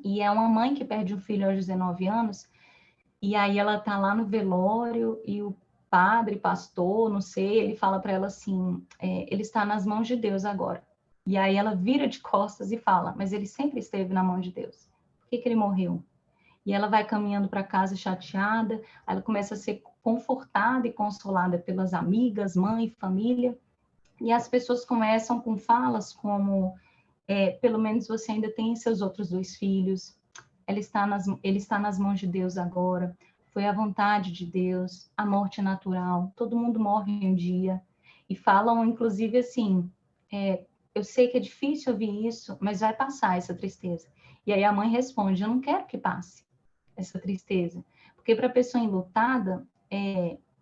E é uma mãe que perde um filho aos 19 anos, e aí ela tá lá no velório, e o padre, pastor, não sei, ele fala para ela assim, ele está nas mãos de Deus agora. E aí ela vira de costas e fala, mas ele sempre esteve na mão de Deus. Por que ele morreu? E ela vai caminhando para casa chateada, ela começa a ser confortada e consolada pelas amigas, mãe, família, e as pessoas começam com falas como, pelo menos você ainda tem seus outros dois filhos, ele está nas mãos de Deus agora, foi a vontade de Deus, a morte é natural, todo mundo morre um dia, e falam, inclusive, assim, eu sei que é difícil ouvir isso, mas vai passar essa tristeza. E aí a mãe responde, eu não quero que passe essa tristeza. Porque para a pessoa enlutada,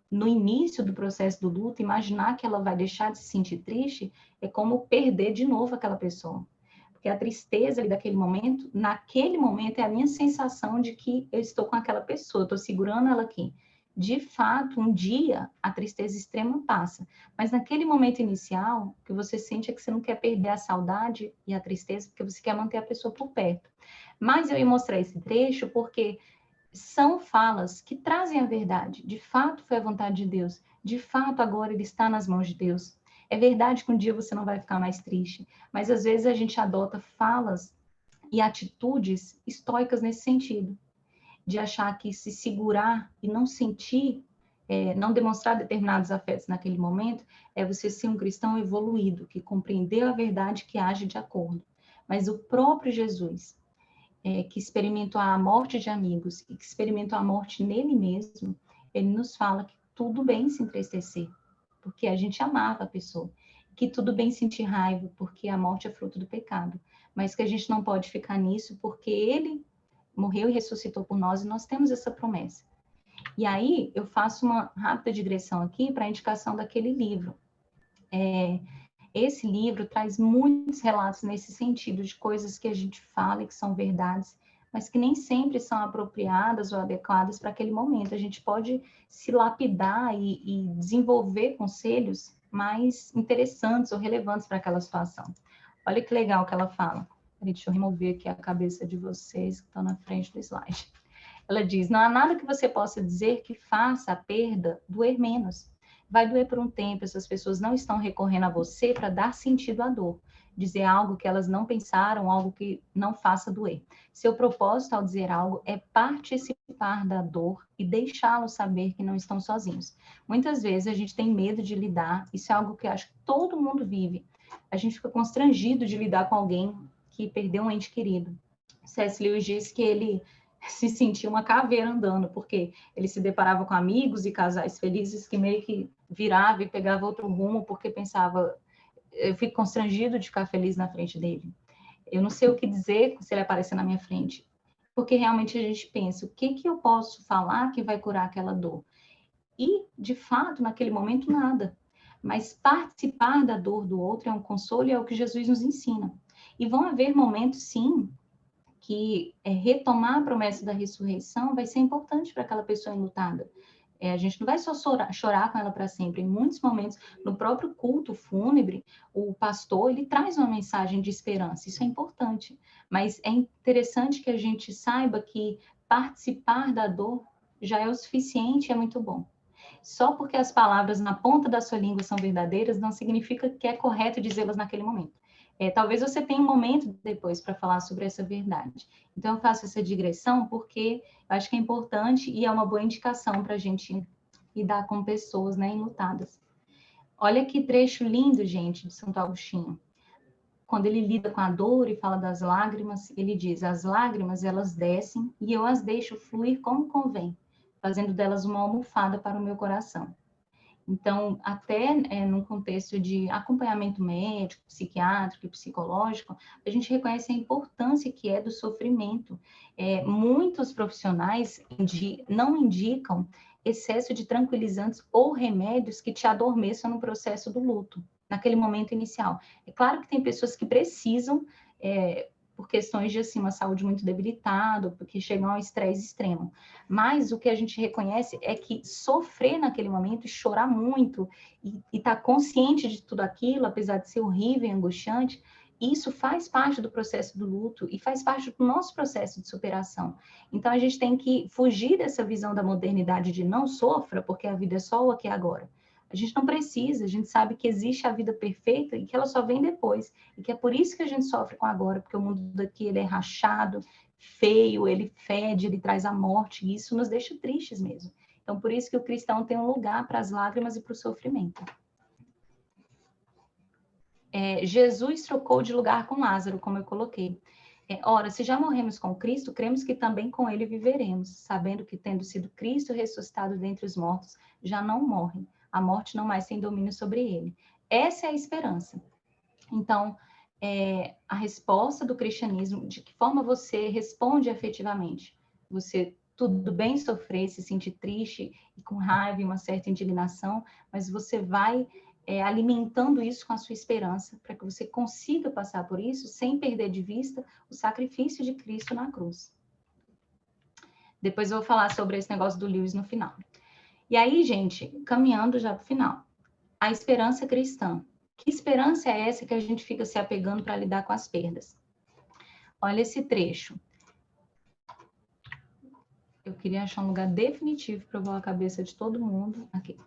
no início do processo do luto, imaginar que ela vai deixar de se sentir triste é como perder de novo aquela pessoa. Porque a tristeza ali daquele momento, naquele momento, é a minha sensação de que eu estou com aquela pessoa, estou segurando ela aqui. de fato, um dia a tristeza extrema passa. Mas naquele momento inicial, o que você sente é que você não quer perder a saudade e a tristeza, porque você quer manter a pessoa por perto. Mas eu ia mostrar esse trecho porque são falas que trazem a verdade. De fato, foi a vontade de Deus. De fato, agora ele está nas mãos de Deus. É verdade que um dia você não vai ficar mais triste, mas às vezes a gente adota falas e atitudes estoicas nesse sentido, de achar que se segurar e não sentir, não demonstrar determinados afetos naquele momento, é você ser um cristão evoluído, que compreendeu a verdade, que age de acordo. Mas o próprio Jesus, que experimentou a morte de amigos e que experimentou a morte nele mesmo, ele nos fala que tudo bem se entristecer, porque a gente amava a pessoa, que tudo bem sentir raiva, porque a morte é fruto do pecado, mas que a gente não pode ficar nisso, porque ele morreu e ressuscitou por nós e nós temos essa promessa. E aí eu faço uma rápida digressão aqui para a indicação daquele livro. Esse livro traz muitos relatos nesse sentido, de coisas que a gente fala e que são verdades, mas que nem sempre são apropriadas ou adequadas para aquele momento. A gente pode se lapidar e desenvolver conselhos mais interessantes ou relevantes para aquela situação. Olha que legal que ela fala. Deixa eu remover aqui a cabeça de vocês que estão na frente do slide. Ela diz: não há nada que você possa dizer que faça a perda doer menos. Vai doer por um tempo, essas pessoas não estão recorrendo a você para dar sentido à dor, dizer algo que elas não pensaram, algo que não faça doer. Seu propósito ao dizer algo é participar da dor e deixá-los saber que não estão sozinhos. Muitas vezes a gente tem medo de lidar, isso é algo que eu acho que todo mundo vive. A gente fica constrangido de lidar com alguém que perdeu um ente querido. C.S. Lewis diz que ele se sentia uma caveira andando, porque ele se deparava com amigos e casais felizes que meio que virava e pegava outro rumo, porque pensava, eu fico constrangido de ficar feliz na frente dele. Eu não sei o que dizer se ele aparecer na minha frente, porque realmente a gente pensa, o que que eu posso falar que vai curar aquela dor? E, de fato, naquele momento, nada. Mas participar da dor do outro é um consolo e é o que Jesus nos ensina. E vão haver momentos, sim, que retomar a promessa da ressurreição vai ser importante para aquela pessoa enlutada. A gente não vai só chorar com ela para sempre. Em muitos momentos, no próprio culto fúnebre, o pastor ele traz uma mensagem de esperança. Isso é importante. Mas é interessante que a gente saiba que participar da dor já é o suficiente, é muito bom. Só porque as palavras na ponta da sua língua são verdadeiras, não significa que é correto dizê-las naquele momento. Talvez você tenha um momento depois para falar sobre essa verdade. Então, eu faço essa digressão porque eu acho que é importante e é uma boa indicação para a gente lidar com pessoas, né, enlutadas. Olha que trecho lindo, gente, de Santo Agostinho. Quando ele lida com a dor e fala das lágrimas, ele diz: as lágrimas, elas descem e eu as deixo fluir como convém, fazendo delas uma almofada para o meu coração. Então, até num contexto de acompanhamento médico, psiquiátrico e psicológico, a gente reconhece a importância que é do sofrimento. Muitos profissionais não indicam excesso de tranquilizantes ou remédios que te adormeçam no processo do luto, naquele momento inicial. É claro que tem pessoas que precisam, por questões de assim, uma saúde muito debilitada, porque chegam ao estresse extremo. Mas o que a gente reconhece é que sofrer naquele momento, chorar muito e estar consciente de tudo aquilo, apesar de ser horrível e angustiante, isso faz parte do processo do luto e faz parte do nosso processo de superação. Então a gente tem que fugir dessa visão da modernidade de não sofra, porque a vida é só o aqui e agora. A gente não precisa, a gente sabe que existe a vida perfeita e que ela só vem depois. E que é por isso que a gente sofre com agora, porque o mundo daqui ele é rachado, feio, ele fede, ele traz a morte, e isso nos deixa tristes mesmo. Então, por isso que o cristão tem um lugar para as lágrimas e para o sofrimento. Jesus trocou de lugar com Lázaro, como eu coloquei. Ora, se já morremos com Cristo, cremos que também com ele viveremos, sabendo que, tendo sido Cristo ressuscitado dentre os mortos, já não morre. A morte não mais tem domínio sobre ele. Essa é a esperança. Então, a resposta do cristianismo, de que forma você responde efetivamente? Você, tudo bem sofrer, se sentir triste e com raiva e uma certa indignação, mas você vai alimentando isso com a sua esperança, para que você consiga passar por isso sem perder de vista o sacrifício de Cristo na cruz. Depois eu vou falar sobre esse negócio do Lewis no final. E aí, gente, caminhando já para o final, a esperança cristã. Que esperança é essa que a gente fica se apegando para lidar com as perdas? Olha esse trecho. Eu queria achar um lugar definitivo para voar a cabeça de todo mundo aqui.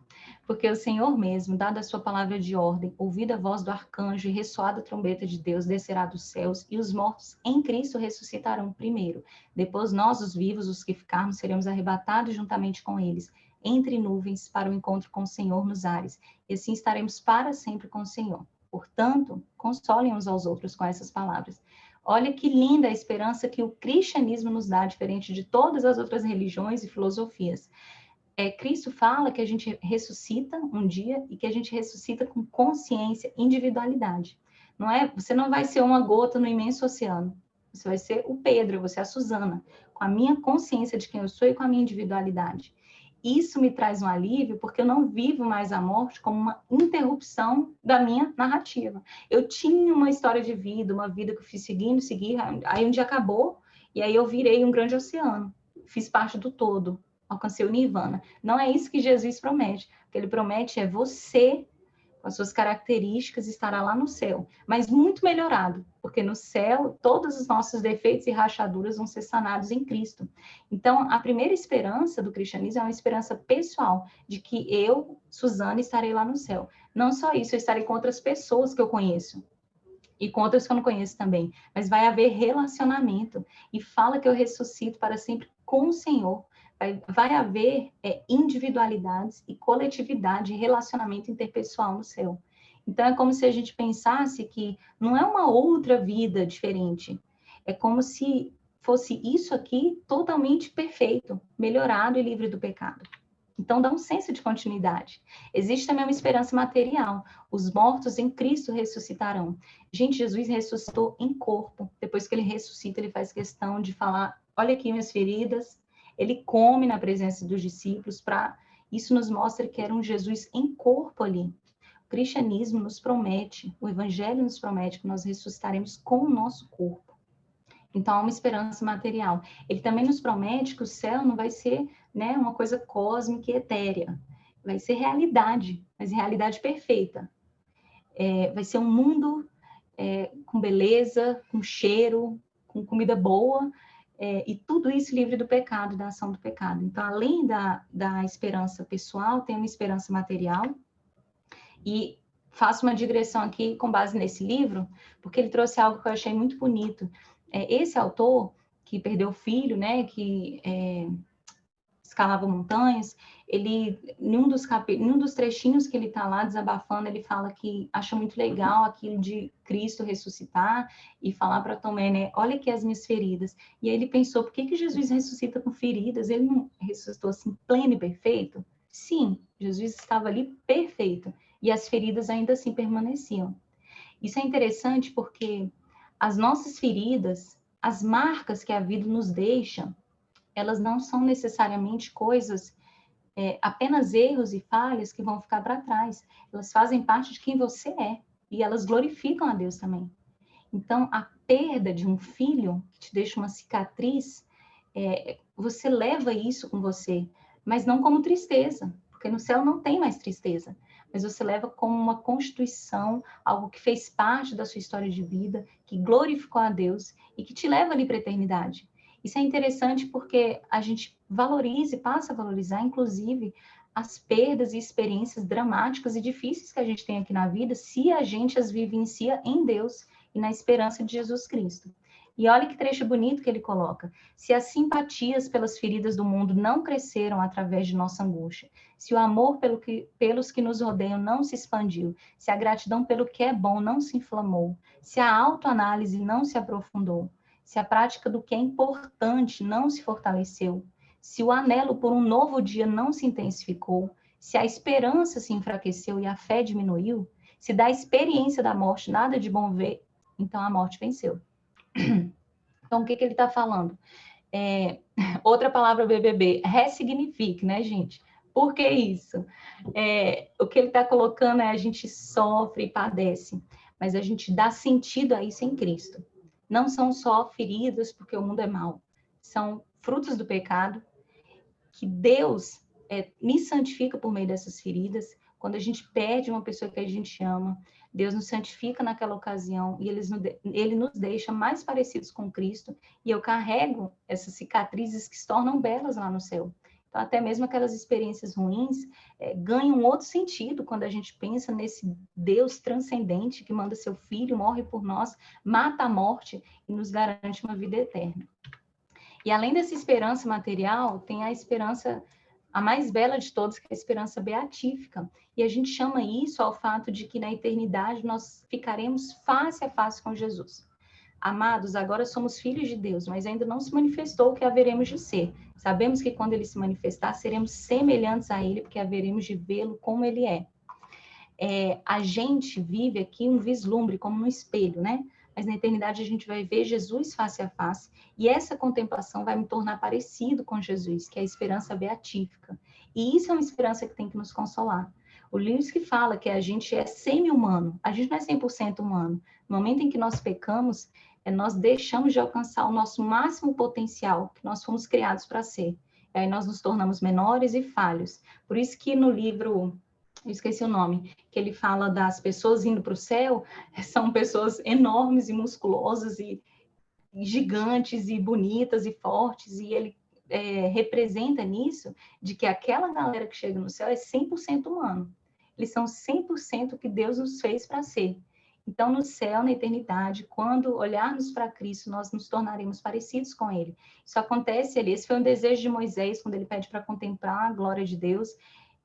Porque o Senhor mesmo, dada a sua palavra de ordem, ouvida a voz do arcanjo e ressoada a trombeta de Deus, descerá dos céus, e os mortos em Cristo ressuscitarão primeiro. Depois nós, os vivos, os que ficarmos, seremos arrebatados juntamente com eles, entre nuvens, para o encontro com o Senhor nos ares. E assim estaremos para sempre com o Senhor. Portanto, consolem uns aos outros com essas palavras. Olha que linda a esperança que o cristianismo nos dá, diferente de todas as outras religiões e filosofias. Cristo fala que a gente ressuscita um dia e que a gente ressuscita com consciência, individualidade. Não é? Você não vai ser uma gota no imenso oceano. Você vai ser o Pedro, você é a Susana, com a minha consciência de quem eu sou e com a minha individualidade. Isso me traz um alívio, porque eu não vivo mais a morte como uma interrupção da minha narrativa. Eu tinha uma história de vida, uma vida que eu fiz seguindo, aí um dia acabou, e aí eu virei um grande oceano. Fiz parte do todo, alcancei o nirvana. Não é isso que Jesus promete. O que ele promete é você, com as suas características, estará lá no céu, mas muito melhorado, porque no céu todos os nossos defeitos e rachaduras vão ser sanados em Cristo. Então, a primeira esperança do cristianismo é uma esperança pessoal, de que eu, Suzana, estarei lá no céu. Não só isso, eu estarei com outras pessoas que eu conheço, e com outras que eu não conheço também, mas vai haver relacionamento, e fala que eu ressuscito para sempre com o Senhor. Vai haver individualidades e coletividade, relacionamento interpessoal no céu. Então, é como se a gente pensasse que não é uma outra vida diferente, é como se fosse isso aqui totalmente perfeito, melhorado e livre do pecado. Então, dá um senso de continuidade. Existe também uma esperança material. Os mortos em Cristo ressuscitarão. Gente, Jesus ressuscitou em corpo. Depois que ele ressuscita, ele faz questão de falar: olha aqui minhas feridas. Ele come na presença dos discípulos. Isso nos mostra que era um Jesus em corpo ali. O cristianismo nos promete, o evangelho nos promete que nós ressuscitaremos com o nosso corpo. Então, há uma esperança material. Ele também nos promete que o céu não vai ser, né, uma coisa cósmica e etérea. Vai ser realidade, mas realidade perfeita. Vai ser um mundo com beleza, com cheiro, com comida boa, e tudo isso livre do pecado, da ação do pecado. Então, além da esperança pessoal, tem uma esperança material. E faço uma digressão aqui com base nesse livro, porque ele trouxe algo que eu achei muito bonito. Esse autor, que perdeu o filho, né, que escalava montanhas, ele, em um dos trechinhos que ele está lá desabafando, ele fala que acha muito legal aquilo de Cristo ressuscitar e falar para Tomé, né, olha aqui as minhas feridas. E aí ele pensou, por que Jesus ressuscita com feridas? Ele não ressuscitou assim, pleno e perfeito? Sim, Jesus estava ali perfeito, e as feridas ainda assim permaneciam. Isso é interessante porque as nossas feridas, as marcas que a vida nos deixa, elas não são necessariamente coisas, apenas erros e falhas que vão ficar para trás. Elas fazem parte de quem você é e elas glorificam a Deus também. Então, a perda de um filho que te deixa uma cicatriz, você leva isso com você, mas não como tristeza, porque no céu não tem mais tristeza, mas você leva como uma constituição, algo que fez parte da sua história de vida, que glorificou a Deus e que te leva ali para a eternidade. Isso é interessante porque a gente valoriza e passa a valorizar, inclusive, as perdas e experiências dramáticas e difíceis que a gente tem aqui na vida, se a gente as vivencia em Deus e na esperança de Jesus Cristo. E olha que trecho bonito que ele coloca. Se as simpatias pelas feridas do mundo não cresceram através de nossa angústia, se o amor pelos que nos rodeiam não se expandiu, se a gratidão pelo que é bom não se inflamou, se a autoanálise não se aprofundou, se a prática do que é importante não se fortaleceu, se o anelo por um novo dia não se intensificou, se a esperança se enfraqueceu e a fé diminuiu, se da experiência da morte nada de bom ver, então a morte venceu. Então, o que ele está falando? Outra palavra BBB, ressignifique, né, gente? Por que isso? O que ele está colocando é a gente sofre e padece, mas a gente dá sentido a isso em Cristo. Não são só feridas porque o mundo é mau, são frutos do pecado que Deus me santifica por meio dessas feridas. Quando a gente perde uma pessoa que a gente ama, Deus nos santifica naquela ocasião e Ele nos deixa mais parecidos com Cristo. E eu carrego essas cicatrizes que se tornam belas lá no céu. Então, até mesmo aquelas experiências ruins ganham um outro sentido quando a gente pensa nesse Deus transcendente que manda seu Filho, morre por nós, mata a morte e nos garante uma vida eterna. E além dessa esperança material, tem a esperança, a mais bela de todas, que é a esperança beatífica. E a gente chama isso ao fato de que na eternidade nós ficaremos face a face com Jesus. Amados, agora somos filhos de Deus, mas ainda não se manifestou o que haveremos de ser. Sabemos que quando ele se manifestar, seremos semelhantes a ele, porque haveremos de vê-lo como ele é. A gente vive aqui um vislumbre, como no espelho, né? Mas na eternidade a gente vai ver Jesus face a face, e essa contemplação vai me tornar parecido com Jesus, que é a esperança beatífica. E isso é uma esperança que tem que nos consolar. O Lewis que fala que a gente é semi-humano, a gente não é 100% humano. No momento em que nós pecamos, nós deixamos de alcançar o nosso máximo potencial, que nós fomos criados para ser. E aí nós nos tornamos menores e falhos. Por isso que no livro, eu esqueci o nome, que ele fala das pessoas indo para o céu, são pessoas enormes e musculosas e gigantes e bonitas e fortes, e ele representa nisso de que aquela galera que chega no céu é 100% humano. Eles são 100% o que Deus nos fez para ser. Então, no céu, na eternidade, quando olharmos para Cristo, nós nos tornaremos parecidos com Ele. Isso acontece ali. Esse foi um desejo de Moisés, quando ele pede para contemplar a glória de Deus,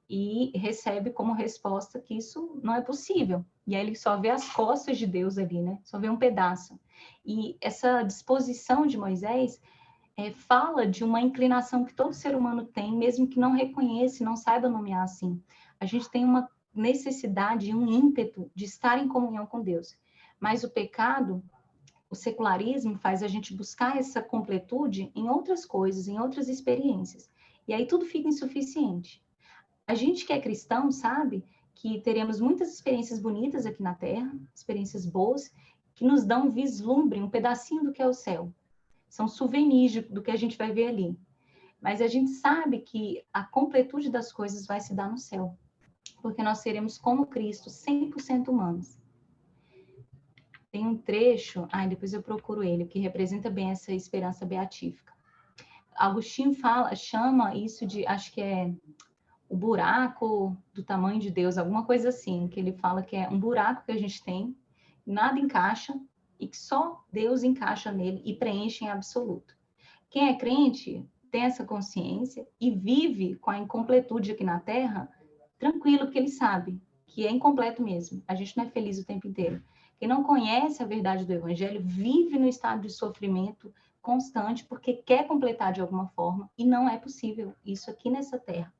e recebe como resposta que isso não é possível. E aí ele só vê as costas de Deus ali, né? Só vê um pedaço. E essa disposição de Moisés fala de uma inclinação que todo ser humano tem, mesmo que não reconheça, não saiba nomear assim. A gente tem uma necessidade, um ímpeto de estar em comunhão com Deus. Mas o pecado, o secularismo, faz a gente buscar essa completude em outras coisas, em outras experiências. E aí tudo fica insuficiente. A gente que é cristão sabe que teremos muitas experiências bonitas aqui na Terra, experiências boas, que nos dão um vislumbre, um pedacinho do que é o céu. São souvenirs do que a gente vai ver ali. Mas a gente sabe que a completude das coisas vai se dar no céu, porque nós seremos como Cristo, 100% humanos. Tem um trecho, depois eu procuro ele, que representa bem essa esperança beatífica. Agostinho chama isso de, acho que é o buraco do tamanho de Deus, alguma coisa assim, que ele fala que é um buraco que a gente tem, nada encaixa, e que só Deus encaixa nele e preenche em absoluto. Quem é crente tem essa consciência e vive com a incompletude aqui na Terra, tranquilo, porque ele sabe que é incompleto mesmo. A gente não é feliz o tempo inteiro. Quem não conhece a verdade do Evangelho vive no estado de sofrimento constante porque quer completar de alguma forma e não é possível isso aqui nessa Terra.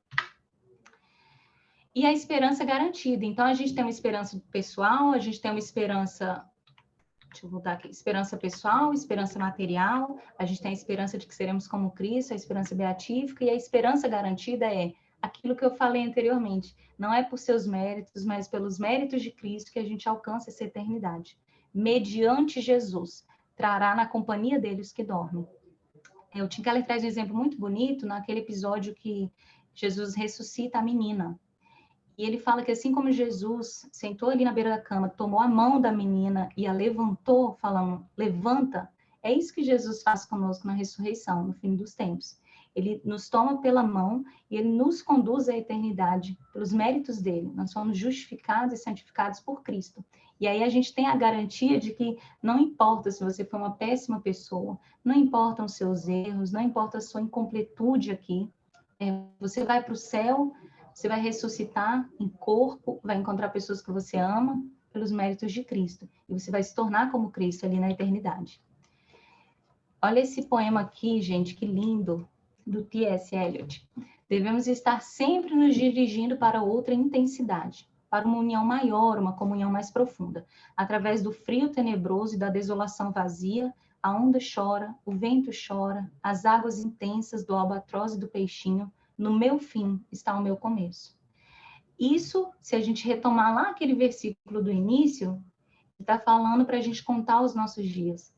E a esperança garantida. Então, a gente tem uma esperança pessoal, a gente tem uma esperança, deixa eu voltar aqui, esperança pessoal, esperança material, a gente tem a esperança de que seremos como Cristo, a esperança beatífica, e a esperança garantida é aquilo que eu falei anteriormente. Não é por seus méritos, mas pelos méritos de Cristo que a gente alcança essa eternidade. Mediante Jesus, trará na companhia deles que dormem. O Tim Keller traz um exemplo muito bonito naquele episódio que Jesus ressuscita a menina. E ele fala que assim como Jesus sentou ali na beira da cama, tomou a mão da menina e a levantou, falando, levanta, é isso que Jesus faz conosco na ressurreição, no fim dos tempos. Ele nos toma pela mão e ele nos conduz à eternidade pelos méritos dele. Nós somos justificados e santificados por Cristo. E aí a gente tem a garantia de que não importa se você foi uma péssima pessoa, não importam os seus erros, não importa a sua incompletude aqui, você vai para o céu, você vai ressuscitar em corpo, vai encontrar pessoas que você ama pelos méritos de Cristo. E você vai se tornar como Cristo ali na eternidade. Olha esse poema aqui, gente, que lindo, do T.S. Eliot. Devemos estar sempre nos dirigindo para outra intensidade, para uma união maior, uma comunhão mais profunda. Através do frio tenebroso e da desolação vazia, a onda chora, o vento chora, as águas intensas do albatroz e do peixinho, no meu fim está o meu começo. Isso, se a gente retomar lá aquele versículo do início, está falando para a gente contar os nossos dias.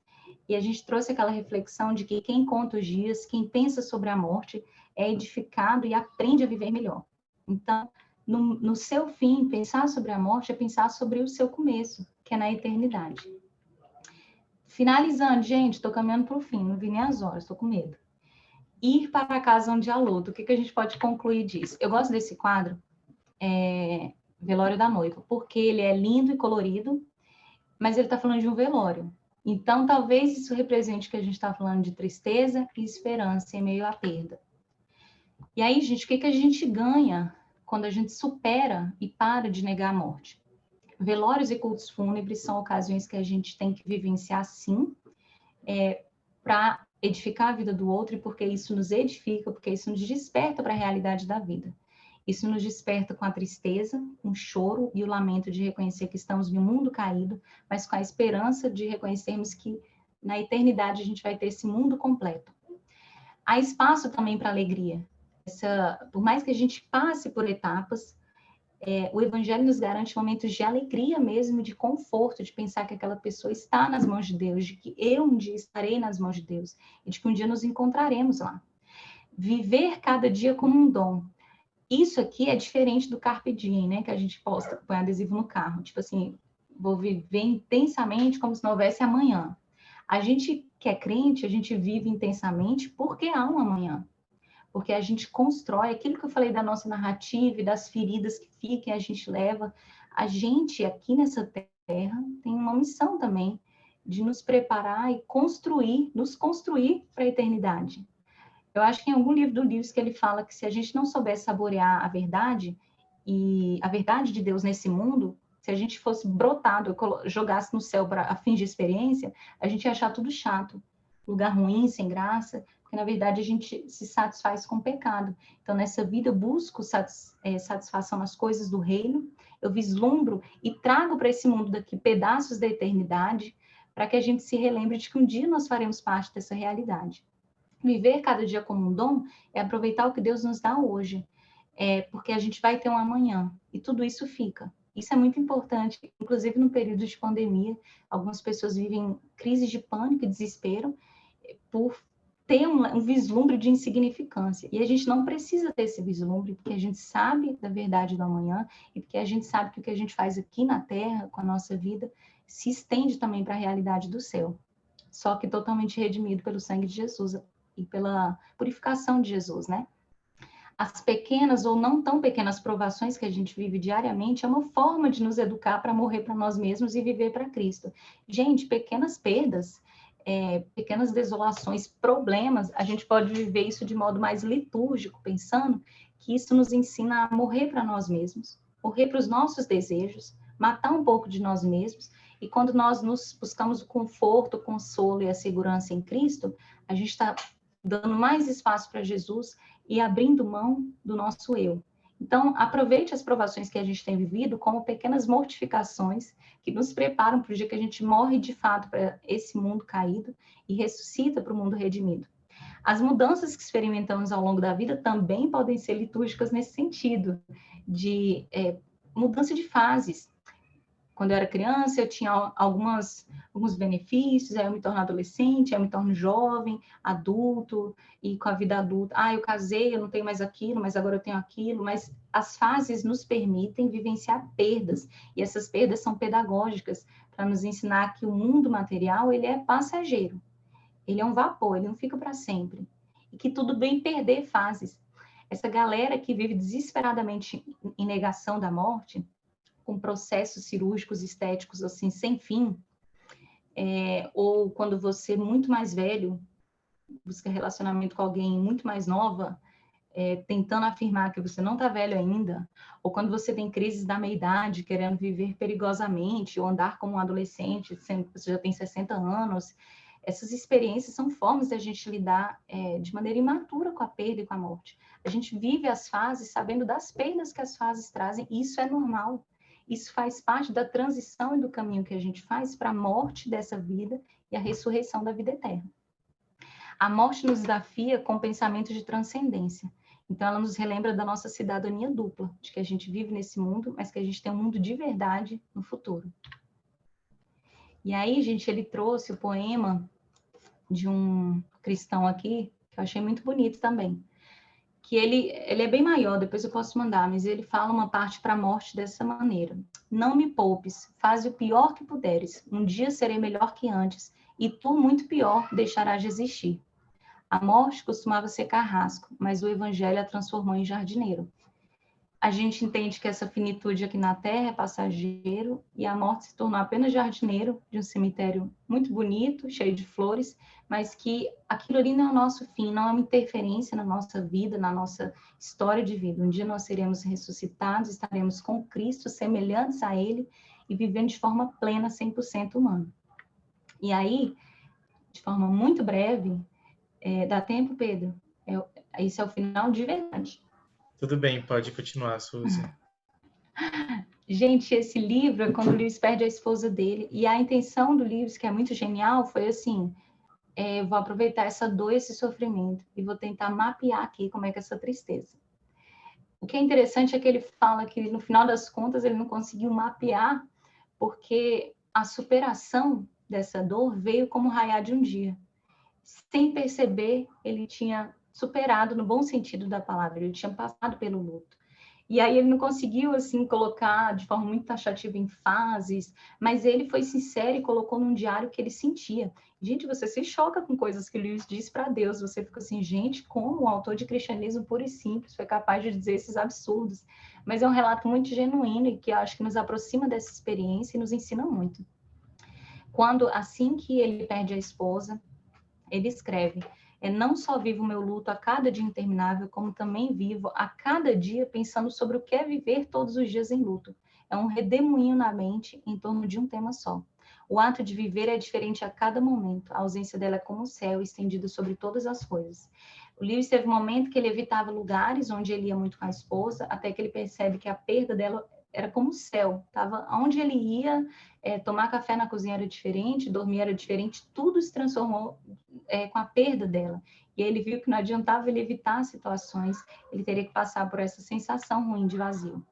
E a gente trouxe aquela reflexão de que quem conta os dias, quem pensa sobre a morte, é edificado e aprende a viver melhor. Então, no seu fim, pensar sobre a morte é pensar sobre o seu começo, que é na eternidade. Finalizando, gente, estou caminhando para o fim, não vi nem as horas, estou com medo. Ir para a casa onde há luto, o que a gente pode concluir disso? Eu gosto desse quadro, Velório da Noiva, porque ele é lindo e colorido, mas ele está falando de um velório. Então, talvez isso represente que a gente está falando de tristeza e esperança em meio à perda. E aí, gente, o que a gente ganha quando a gente supera e para de negar a morte? Velórios e cultos fúnebres são ocasiões que a gente tem que vivenciar, sim, para edificar a vida do outro, e porque isso nos edifica, porque isso nos desperta para a realidade da vida. Isso nos desperta com a tristeza, com o choro e o lamento de reconhecer que estamos em um mundo caído, mas com a esperança de reconhecermos que na eternidade a gente vai ter esse mundo completo. Há espaço também para alegria. Por mais que a gente passe por etapas, o Evangelho nos garante momentos de alegria mesmo, de conforto, de pensar que aquela pessoa está nas mãos de Deus, de que eu um dia estarei nas mãos de Deus, e de que um dia nos encontraremos lá. Viver cada dia como um dom. Isso aqui é diferente do Carpe Diem, né? Que a gente põe adesivo no carro. Tipo assim, vou viver intensamente como se não houvesse amanhã. A gente que é crente, a gente vive intensamente porque há um amanhã. Porque a gente constrói aquilo que eu falei da nossa narrativa e das feridas que ficam, a gente leva. A gente aqui nessa terra tem uma missão também de nos preparar e nos construir para a eternidade. Eu acho que em algum livro do Lewis que ele fala que se a gente não souber saborear a verdade e a verdade de Deus nesse mundo, se a gente fosse brotado, jogasse no céu para a fins de experiência, a gente ia achar tudo chato, lugar ruim, sem graça, porque na verdade a gente se satisfaz com o pecado. Então nessa vida eu busco satisfação nas coisas do reino, eu vislumbro e trago para esse mundo daqui pedaços da eternidade, para que a gente se relembre de que um dia nós faremos parte dessa realidade. Viver cada dia como um dom é aproveitar o que Deus nos dá hoje, porque a gente vai ter um amanhã, e tudo isso fica. Isso é muito importante, inclusive no período de pandemia, algumas pessoas vivem crises de pânico e desespero por ter um vislumbre de insignificância. E a gente não precisa ter esse vislumbre, porque a gente sabe da verdade do amanhã, e porque a gente sabe que o que a gente faz aqui na Terra, com a nossa vida, se estende também para a realidade do céu. Só que totalmente redimido pelo sangue de Jesus, e pela purificação de Jesus, né? As pequenas ou não tão pequenas provações que a gente vive diariamente é uma forma de nos educar para morrer para nós mesmos e viver para Cristo. Gente, pequenas perdas, pequenas desolações, problemas, a gente pode viver isso de modo mais litúrgico, pensando que isso nos ensina a morrer para nós mesmos, morrer para os nossos desejos, matar um pouco de nós mesmos, e quando nós nos buscamos o conforto, o consolo e a segurança em Cristo, a gente está dando mais espaço para Jesus e abrindo mão do nosso eu. Então, aproveite as provações que a gente tem vivido como pequenas mortificações que nos preparam para o dia que a gente morre de fato para esse mundo caído e ressuscita para o mundo redimido. As mudanças que experimentamos ao longo da vida também podem ser litúrgicas nesse sentido, de mudança de fases. Quando eu era criança, eu tinha alguns benefícios, aí eu me torno adolescente, aí eu me torno jovem, adulto, e com a vida adulta, eu casei, eu não tenho mais aquilo, mas agora eu tenho aquilo, mas as fases nos permitem vivenciar perdas, e essas perdas são pedagógicas, para nos ensinar que o mundo material, ele é passageiro, ele é um vapor, ele não fica para sempre, e que tudo bem perder fases. Essa galera que vive desesperadamente em negação da morte, com processos cirúrgicos estéticos assim sem fim, ou quando você muito mais velho busca relacionamento com alguém muito mais nova, tentando afirmar que você não está velho ainda, ou quando você tem crises da meia-idade, querendo viver perigosamente, ou andar como um adolescente, sendo que você já tem 60 anos, essas experiências são formas de a gente lidar de maneira imatura com a perda e com a morte. A gente vive as fases sabendo das perdas que as fases trazem, e isso é normal. Isso faz parte da transição e do caminho que a gente faz para a morte dessa vida e a ressurreição da vida eterna. A morte nos desafia com pensamentos de transcendência. Então, ela nos relembra da nossa cidadania dupla, de que a gente vive nesse mundo, mas que a gente tem um mundo de verdade no futuro. E aí, gente, ele trouxe o poema de um cristão aqui, que eu achei muito bonito também, que ele é bem maior, depois eu posso mandar, mas ele fala uma parte para a morte dessa maneira: não me poupes, faz o pior que puderes, um dia serei melhor que antes, e tu, muito pior, deixarás de existir. A morte costumava ser carrasco, mas o evangelho a transformou em jardineiro. A gente entende que essa finitude aqui na Terra é passageiro e a morte se tornou apenas jardineiro de um cemitério muito bonito, cheio de flores, mas que aquilo ali não é o nosso fim, não é uma interferência na nossa vida, na nossa história de vida. Um dia nós seremos ressuscitados, estaremos com Cristo, semelhantes a Ele e vivendo de forma plena, 100% humana. E aí, de forma muito breve, dá tempo, Pedro? Esse é o final de verdade. Tudo bem, pode continuar, Suzy. Gente, esse livro é quando o Lewis perde a esposa dele. E a intenção do Lewis, que é muito genial, foi assim: vou aproveitar essa dor, esse sofrimento, e vou tentar mapear aqui como é que é essa tristeza. O que é interessante é que ele fala que, no final das contas, ele não conseguiu mapear, porque a superação dessa dor veio como raiar de um dia. Sem perceber, ele tinha superado, no bom sentido da palavra, ele tinha passado pelo luto. E aí ele não conseguiu, assim, colocar de forma muito taxativa em fases, mas ele foi sincero e colocou num diário o que ele sentia. Gente, você se choca com coisas que Lewis diz para Deus, você fica assim, gente, como um autor de cristianismo puro e simples foi capaz de dizer esses absurdos? Mas é um relato muito genuíno e que eu acho que nos aproxima dessa experiência e nos ensina muito. Quando, assim que ele perde a esposa, ele escreve: não só vivo o meu luto a cada dia interminável, como também vivo a cada dia pensando sobre o que é viver todos os dias em luto. É um redemoinho na mente em torno de um tema só. O ato de viver é diferente a cada momento. A ausência dela é como o céu, estendido sobre todas as coisas. O Lewis teve um momento que ele evitava lugares onde ele ia muito com a esposa, até que ele percebe que a perda dela era como o céu. Tava onde ele ia, tomar café na cozinha era diferente, dormir era diferente, tudo se transformou com a perda dela. E ele viu que não adiantava ele evitar situações, ele teria que passar por essa sensação ruim de vazio.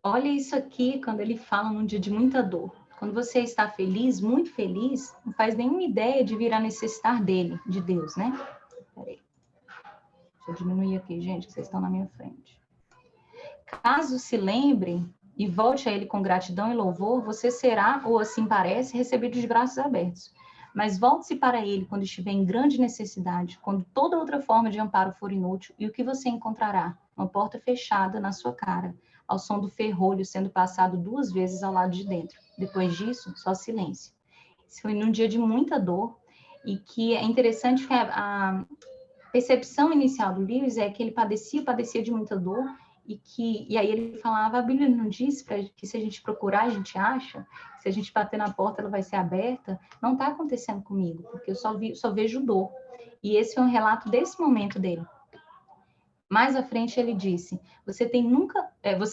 Olha isso aqui quando ele fala num dia de muita dor. Quando você está feliz, muito feliz, não faz nenhuma ideia de vir a necessitar dele, de Deus, né? Peraí. Deixa eu diminuir aqui, gente, que vocês estão na minha frente. Caso se lembre e volte a ele com gratidão e louvor, você será, ou assim parece, recebido de braços abertos. Mas volte-se para ele quando estiver em grande necessidade, quando toda outra forma de amparo for inútil, e o que você encontrará? Uma porta fechada na sua cara, ao som do ferrolho sendo passado 2 vezes ao lado de dentro. Depois disso, só silêncio. Isso foi num dia de muita dor, e que é interessante que a percepção inicial do Lewis é que ele padecia de muita dor, e aí ele falava: a Bíblia não diz que se a gente procurar, a gente acha, se a gente bater na porta, ela vai ser aberta. Não está acontecendo comigo, porque eu só vejo dor. E esse foi um relato desse momento dele. Mais à frente ele disse: você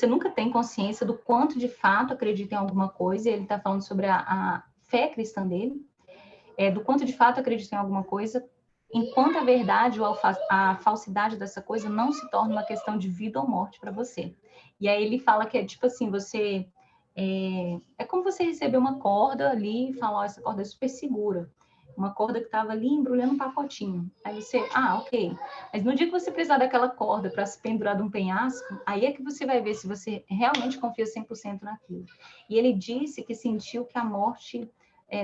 nunca tem consciência do quanto de fato acredita em alguma coisa, e ele está falando sobre a fé cristã dele, do quanto de fato acredita em alguma coisa, enquanto a verdade ou a falsidade dessa coisa não se torna uma questão de vida ou morte para você. E aí ele fala que é tipo assim, você... É como você receber uma corda ali e falar: essa corda é super segura. Uma corda que estava ali embrulhando um pacotinho. Aí você, ok. Mas no dia que você precisar daquela corda para se pendurar de um penhasco, aí é que você vai ver se você realmente confia 100% naquilo. E ele disse que sentiu que a morte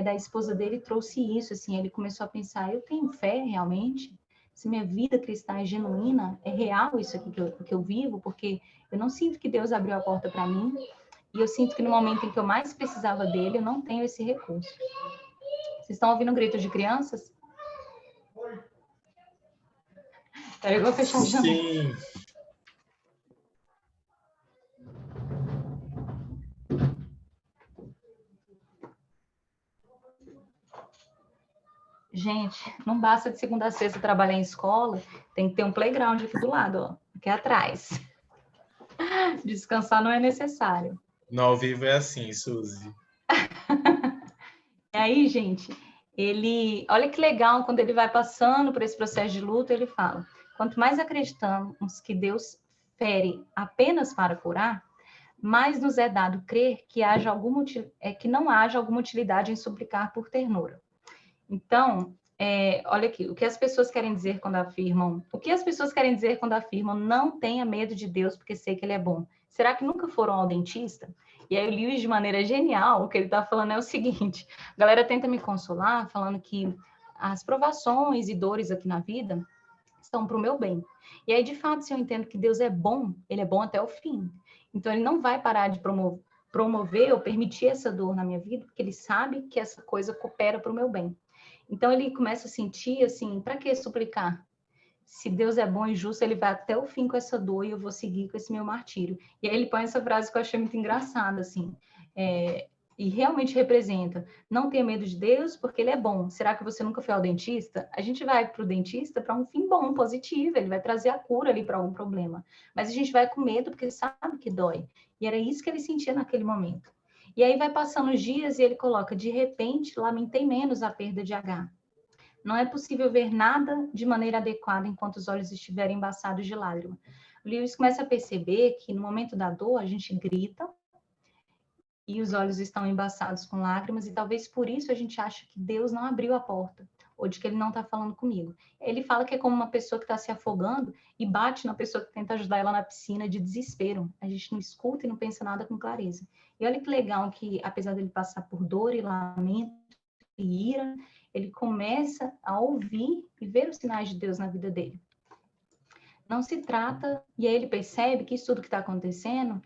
da esposa dele trouxe isso, assim, ele começou a pensar: eu tenho fé realmente? Se minha vida cristã é genuína, é real isso aqui que eu vivo? Porque eu não sinto que Deus abriu a porta para mim, e eu sinto que no momento em que eu mais precisava dele, eu não tenho esse recurso. Vocês estão ouvindo gritos de crianças? Peraí, eu vou fechar a janela. Sim. Gente, não basta de segunda a sexta trabalhar em escola, tem que ter um playground aqui do lado, ó, aqui atrás. Descansar não é necessário. No ao vivo é assim, Suzy. E aí, gente, olha que legal, quando ele vai passando por esse processo de luto, ele fala: quanto mais acreditamos que Deus fere apenas para curar, mais nos é dado crer que não haja alguma utilidade em suplicar por ternura. Então, olha aqui, o que as pessoas querem dizer quando afirmam não tenha medo de Deus porque sei que ele é bom? Será que nunca foram ao dentista? E aí o Lewis, de maneira genial, o que ele está falando é o seguinte, a galera tenta me consolar falando que as provações e dores aqui na vida estão para o meu bem. E aí, de fato, se eu entendo que Deus é bom, ele é bom até o fim. Então, ele não vai parar de promover ou permitir essa dor na minha vida, porque ele sabe que essa coisa coopera para o meu bem. Então, ele começa a sentir assim, para que suplicar? Se Deus é bom e justo, ele vai até o fim com essa dor e eu vou seguir com esse meu martírio. E aí ele põe essa frase que eu achei muito engraçada, assim, e realmente representa. Não tenha medo de Deus, porque ele é bom. Será que você nunca foi ao dentista? A gente vai para o dentista para um fim bom, positivo, ele vai trazer a cura ali para algum problema. Mas a gente vai com medo porque sabe que dói. E era isso que ele sentia naquele momento. E aí vai passando os dias e ele coloca, de repente, lamentei menos a perda de H. Não é possível ver nada de maneira adequada enquanto os olhos estiverem embaçados de lágrima. O Lewis começa a perceber que no momento da dor a gente grita e os olhos estão embaçados com lágrimas e talvez por isso a gente acha que Deus não abriu a porta ou de que ele não está falando comigo. Ele fala que é como uma pessoa que está se afogando e bate na pessoa que tenta ajudar ela na piscina de desespero. A gente não escuta e não pensa nada com clareza. E olha que legal que, apesar dele passar por dor e lamento e ira, ele começa a ouvir e ver os sinais de Deus na vida dele. Não se trata, e aí ele percebe que isso tudo que está acontecendo,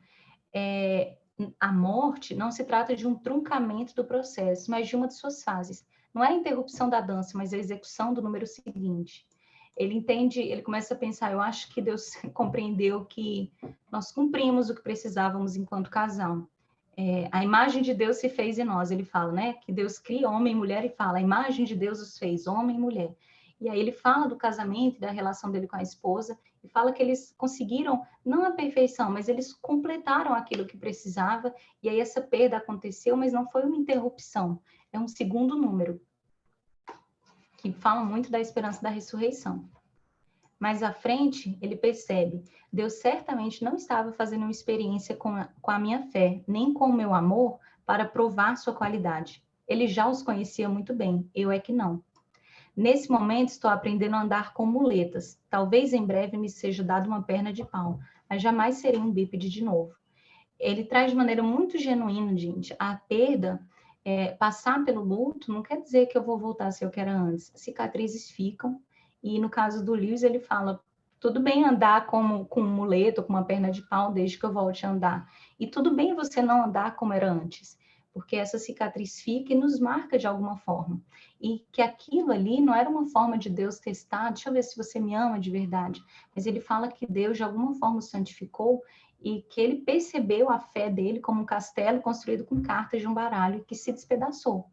a morte não se trata de um truncamento do processo, mas de uma de suas fases. Não é a interrupção da dança, mas a execução do número seguinte. Ele entende, ele começa a pensar, eu acho que Deus compreendeu que nós cumprimos o que precisávamos enquanto casal. A imagem de Deus se fez em nós, ele fala, né? Que Deus cria homem e mulher e fala, a imagem de Deus os fez, homem e mulher. E aí ele fala do casamento, da relação dele com a esposa, e fala que eles conseguiram, não a perfeição, mas eles completaram aquilo que precisava, e aí essa perda aconteceu, mas não foi uma interrupção, é um segundo número, que fala muito da esperança da ressurreição. Mais à frente, ele percebe, Deus certamente não estava fazendo uma experiência com a minha fé, nem com o meu amor, para provar sua qualidade. Ele já os conhecia muito bem, eu é que não. Nesse momento, estou aprendendo a andar com muletas. Talvez em breve me seja dado uma perna de pau, mas jamais serei um bípede de novo. Ele traz de maneira muito genuína, gente, a perda, passar pelo luto não quer dizer que eu vou voltar a ser o que era antes. Cicatrizes ficam, e no caso do Lewis, ele fala, tudo bem andar com um muleto, com uma perna de pau, desde que eu volte a andar. E tudo bem você não andar como era antes, porque essa cicatriz fica e nos marca de alguma forma. E que aquilo ali não era uma forma de Deus testar, deixa eu ver se você me ama de verdade. Mas ele fala que Deus, de alguma forma, o santificou e que ele percebeu a fé dele como um castelo construído com cartas de um baralho que se despedaçou.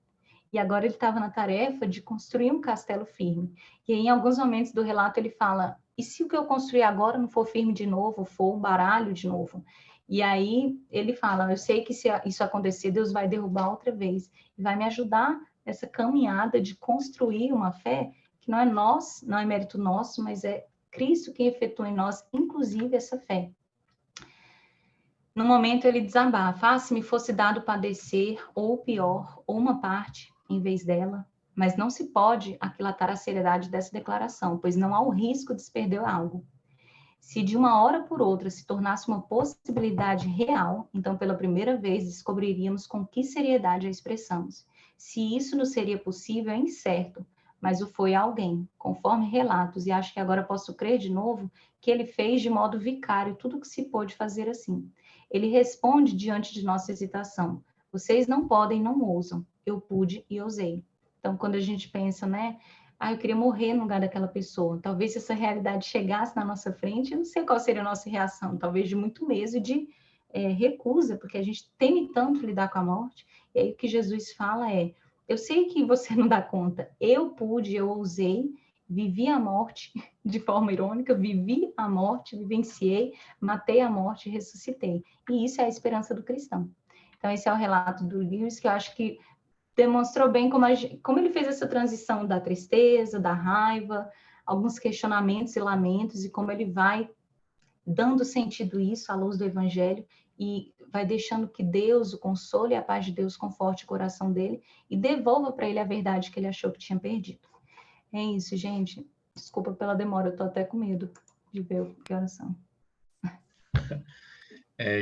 E agora ele estava na tarefa de construir um castelo firme. E aí, em alguns momentos do relato ele fala, e se o que eu construir agora não for firme de novo, for um baralho de novo? E aí ele fala, eu sei que se isso acontecer, Deus vai derrubar outra vez. E vai me ajudar nessa caminhada de construir uma fé que não é nós, não é mérito nosso, mas é Cristo quem efetua em nós, inclusive, essa fé. No momento ele desabafa, se me fosse dado padecer, ou pior, ou uma parte, em vez dela, mas não se pode aquilatar a seriedade dessa declaração, pois não há o risco de se perder algo. Se de uma hora por outra se tornasse uma possibilidade real, então pela primeira vez descobriríamos com que seriedade a expressamos. Se isso não seria possível é incerto, mas o foi a alguém, conforme relatos, e acho que agora posso crer de novo, que ele fez de modo vicário tudo o que se pôde fazer assim. Ele responde diante de nossa hesitação. Vocês não podem, não ousam. Eu pude e ousei. Então, quando a gente pensa, né? Eu queria morrer no lugar daquela pessoa. Talvez se essa realidade chegasse na nossa frente, eu não sei qual seria a nossa reação. Talvez de muito medo e de recusa, porque a gente teme tanto lidar com a morte. E aí o que Jesus fala é, eu sei que você não dá conta. Eu pude, eu ousei, vivi a morte de forma irônica, vivi a morte, vivenciei, matei a morte e ressuscitei. E isso é a esperança do cristão. Então, esse é o relato do Lewis, que eu acho que demonstrou bem como ele fez essa transição da tristeza, da raiva, alguns questionamentos e lamentos, e como ele vai dando sentido a isso à luz do Evangelho e vai deixando que Deus o console e a paz de Deus conforte o coração dele e devolva para ele a verdade que ele achou que tinha perdido. É isso, gente. Desculpa pela demora, eu tô até com medo de ver que horas são.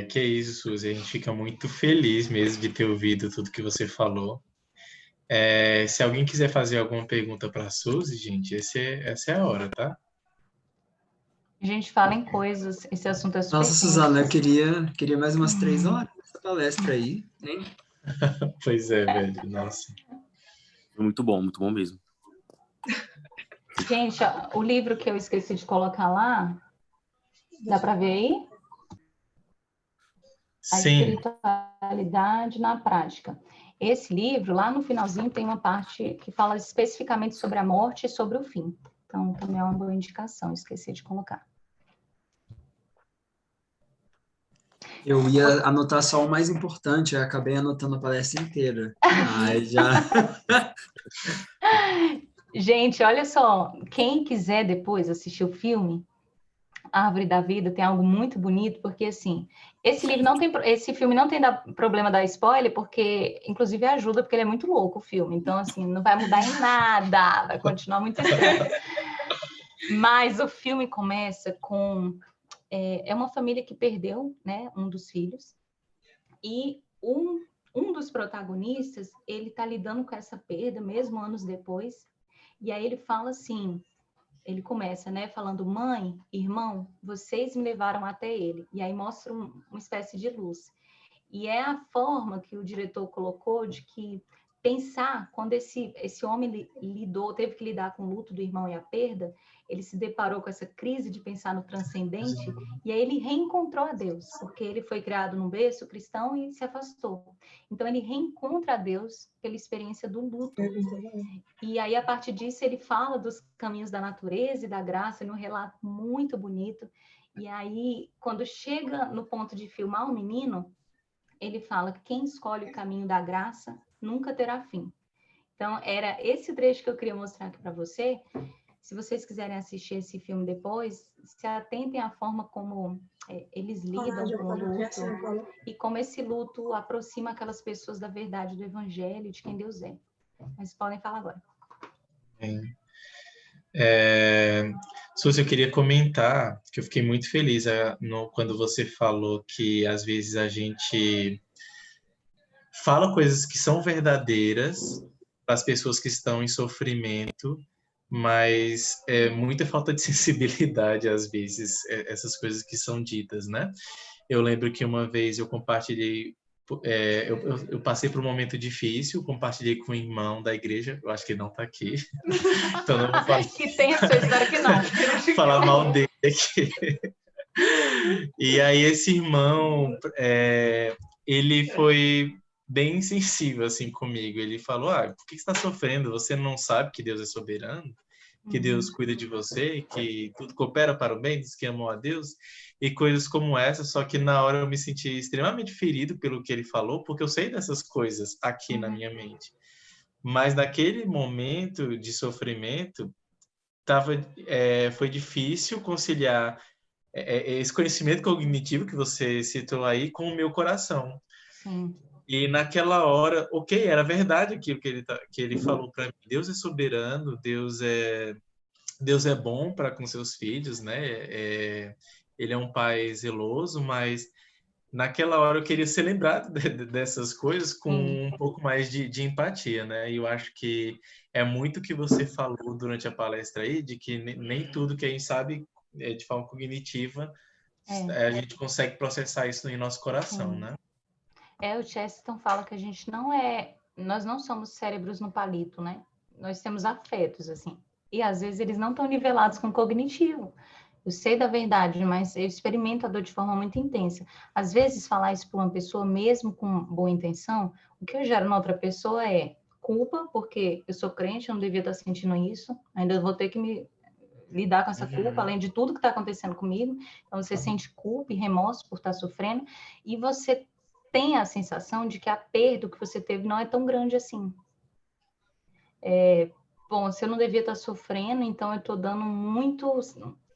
Que é isso, Suzy. A gente fica muito feliz mesmo de ter ouvido tudo que você falou. Se alguém quiser fazer alguma pergunta para a Suzy, gente, essa é a hora, tá? A gente fala em coisas, esse assunto é super Nossa, quente. Suzana, eu queria mais umas 3 horas dessa palestra aí, hein? Pois é, velho. Nossa. Muito bom mesmo. Gente, ó, o livro que eu esqueci de colocar lá, dá para ver aí? A Sim. espiritualidade na prática. Esse livro, lá no finalzinho, tem uma parte que fala especificamente sobre a morte e sobre o fim. Então, também é uma boa indicação, esqueci de colocar. Eu ia anotar só o mais importante, eu acabei anotando a palestra inteira. Aí já... Gente, olha só, quem quiser depois assistir o filme, Árvore da Vida, tem algo muito bonito, porque assim, esse filme não tem problema dar spoiler, porque inclusive ajuda, porque ele é muito louco o filme. Então, assim, não vai mudar em nada, vai continuar muito estranho. Mas o filme começa com uma família que perdeu, né, um dos filhos, e um dos protagonistas, ele está lidando com essa perda, mesmo anos depois, e aí ele fala assim, ele começa, né, falando, mãe, irmão, vocês me levaram até ele, e aí mostra uma espécie de luz. E é a forma que o diretor colocou de que pensar, quando esse homem teve que lidar com o luto do irmão e a perda, ele se deparou com essa crise de pensar no transcendente, e aí ele reencontrou a Deus, porque ele foi criado num berço cristão e se afastou. Então ele reencontra a Deus pela experiência do luto. E aí, a partir disso, ele fala dos caminhos da natureza e da graça, num relato muito bonito. E aí, quando chega no ponto de filmar o menino, ele fala que quem escolhe o caminho da graça nunca terá fim. Então, era esse trecho que eu queria mostrar aqui para você. Se vocês quiserem assistir esse filme depois, se atentem à forma como eles lidam com o luto e como esse luto aproxima aquelas pessoas da verdade do Evangelho, de quem Deus é. Mas podem falar agora. Suzy, eu queria comentar que eu fiquei muito feliz quando você falou que às vezes a gente fala coisas que são verdadeiras para as pessoas que estão em sofrimento, mas é muita falta de sensibilidade às vezes essas coisas que são ditas, né? Eu lembro que uma vez eu compartilhei, eu passei por um momento difícil, compartilhei com um irmão da igreja, eu acho que ele não está aqui, então não vou falar. Que tenso, eu espero que não. Falar mal dele aqui. E aí esse irmão, ele foi bem sensível assim comigo. Ele falou: por que você está sofrendo? Você não sabe que Deus é soberano? Que Deus cuida de você, que tudo coopera para o bem dos que amam a Deus, e coisas como essa. Só que na hora eu me senti extremamente ferido pelo que ele falou, porque eu sei dessas coisas aqui na minha mente. Mas naquele momento de sofrimento, foi difícil conciliar esse conhecimento cognitivo que você citou aí com o meu coração. Sim. E naquela hora, ok, era verdade aquilo que ele falou para mim. Deus é soberano, Deus é bom para com seus filhos, né? Ele é um pai zeloso, mas naquela hora eu queria ser lembrado dessas coisas com um pouco mais de empatia, né? E eu acho que é muito o que você falou durante a palestra aí, de que nem tudo que a gente sabe de forma cognitiva, a gente consegue processar isso em nosso coração, né? O Chesterton fala que a gente nós não somos cérebros no palito, né? Nós temos afetos, assim. E às vezes eles não estão nivelados com o cognitivo. Eu sei da verdade, mas eu experimento a dor de forma muito intensa. Às vezes falar isso para uma pessoa, mesmo com boa intenção, o que eu gero na outra pessoa é culpa, porque eu sou crente, eu não devia estar sentindo isso, ainda vou ter que lidar com essa culpa, além de tudo que está acontecendo comigo. Então você sente culpa e remorso por estar sofrendo, e você tem a sensação de que a perda que você teve não é tão grande assim. Bom, se eu não devia estar sofrendo, então eu estou dando muito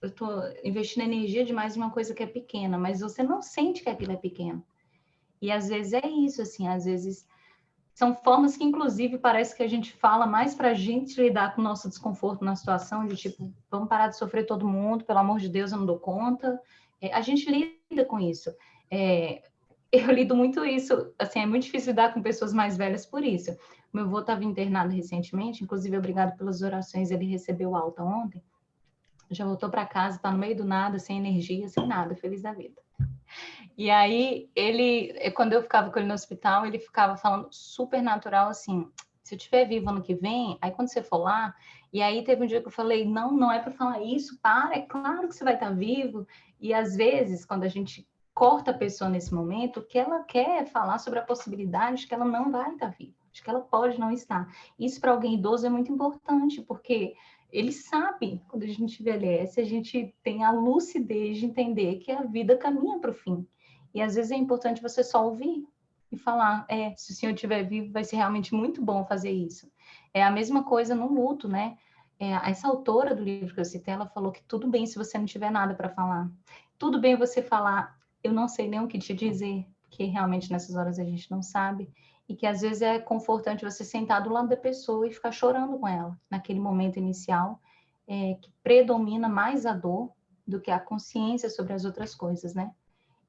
eu estou investindo energia demais em uma coisa que é pequena, mas você não sente que aquilo é pequeno. E às vezes é isso, assim, às vezes são formas que, inclusive, parece que a gente fala mais para a gente lidar com o nosso desconforto na situação, de tipo, vamos parar de sofrer todo mundo, pelo amor de Deus, eu não dou conta. A gente lida com isso. Eu lido muito isso, assim, é muito difícil lidar com pessoas mais velhas por isso. Meu avô estava internado recentemente, inclusive, obrigado pelas orações, ele recebeu alta ontem, já voltou para casa, está no meio do nada, sem energia, sem nada, feliz da vida. E aí, quando eu ficava com ele no hospital, ele ficava falando super natural, assim, se eu estiver vivo ano que vem, aí quando você for lá, e aí teve um dia que eu falei, não é para falar isso, é claro que você vai estar vivo. E às vezes, quando a gente corta a pessoa nesse momento, o que ela quer é falar sobre a possibilidade de que ela não vai estar viva, de que ela pode não estar. Isso para alguém idoso é muito importante, porque ele sabe, quando a gente envelhece, a gente tem a lucidez de entender que a vida caminha para o fim. E às vezes é importante você só ouvir e falar, se o senhor estiver vivo, vai ser realmente muito bom fazer isso. É a mesma coisa no luto, né? Essa autora do livro que eu citei, ela falou que tudo bem se você não tiver nada para falar. Tudo bem você falar, eu não sei nem o que te dizer, porque realmente nessas horas a gente não sabe. E que às vezes é confortante você sentar do lado da pessoa e ficar chorando com ela, naquele momento inicial, que predomina mais a dor do que a consciência sobre as outras coisas, né?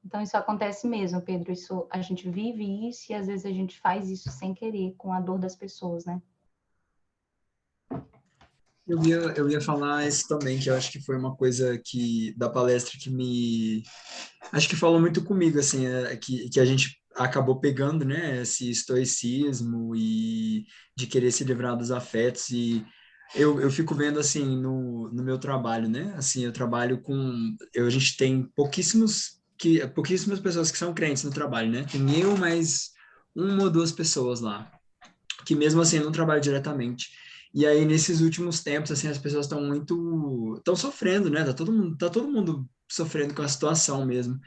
Então, isso acontece mesmo, Pedro. A gente vive isso e às vezes a gente faz isso sem querer, com a dor das pessoas, né? Eu ia falar isso também, que eu acho que foi uma coisa da palestra acho que falou muito comigo, assim, que a gente acabou pegando, né, esse estoicismo e de querer se livrar dos afetos, e eu fico vendo, assim, no meu trabalho, né, assim, eu trabalho a gente tem pouquíssimas pessoas que são crentes no trabalho, né, tem eu mais uma ou duas pessoas lá, que mesmo assim eu não trabalho diretamente. E aí, nesses últimos tempos, assim, as pessoas estão sofrendo, né? Tá todo mundo sofrendo com a situação mesmo.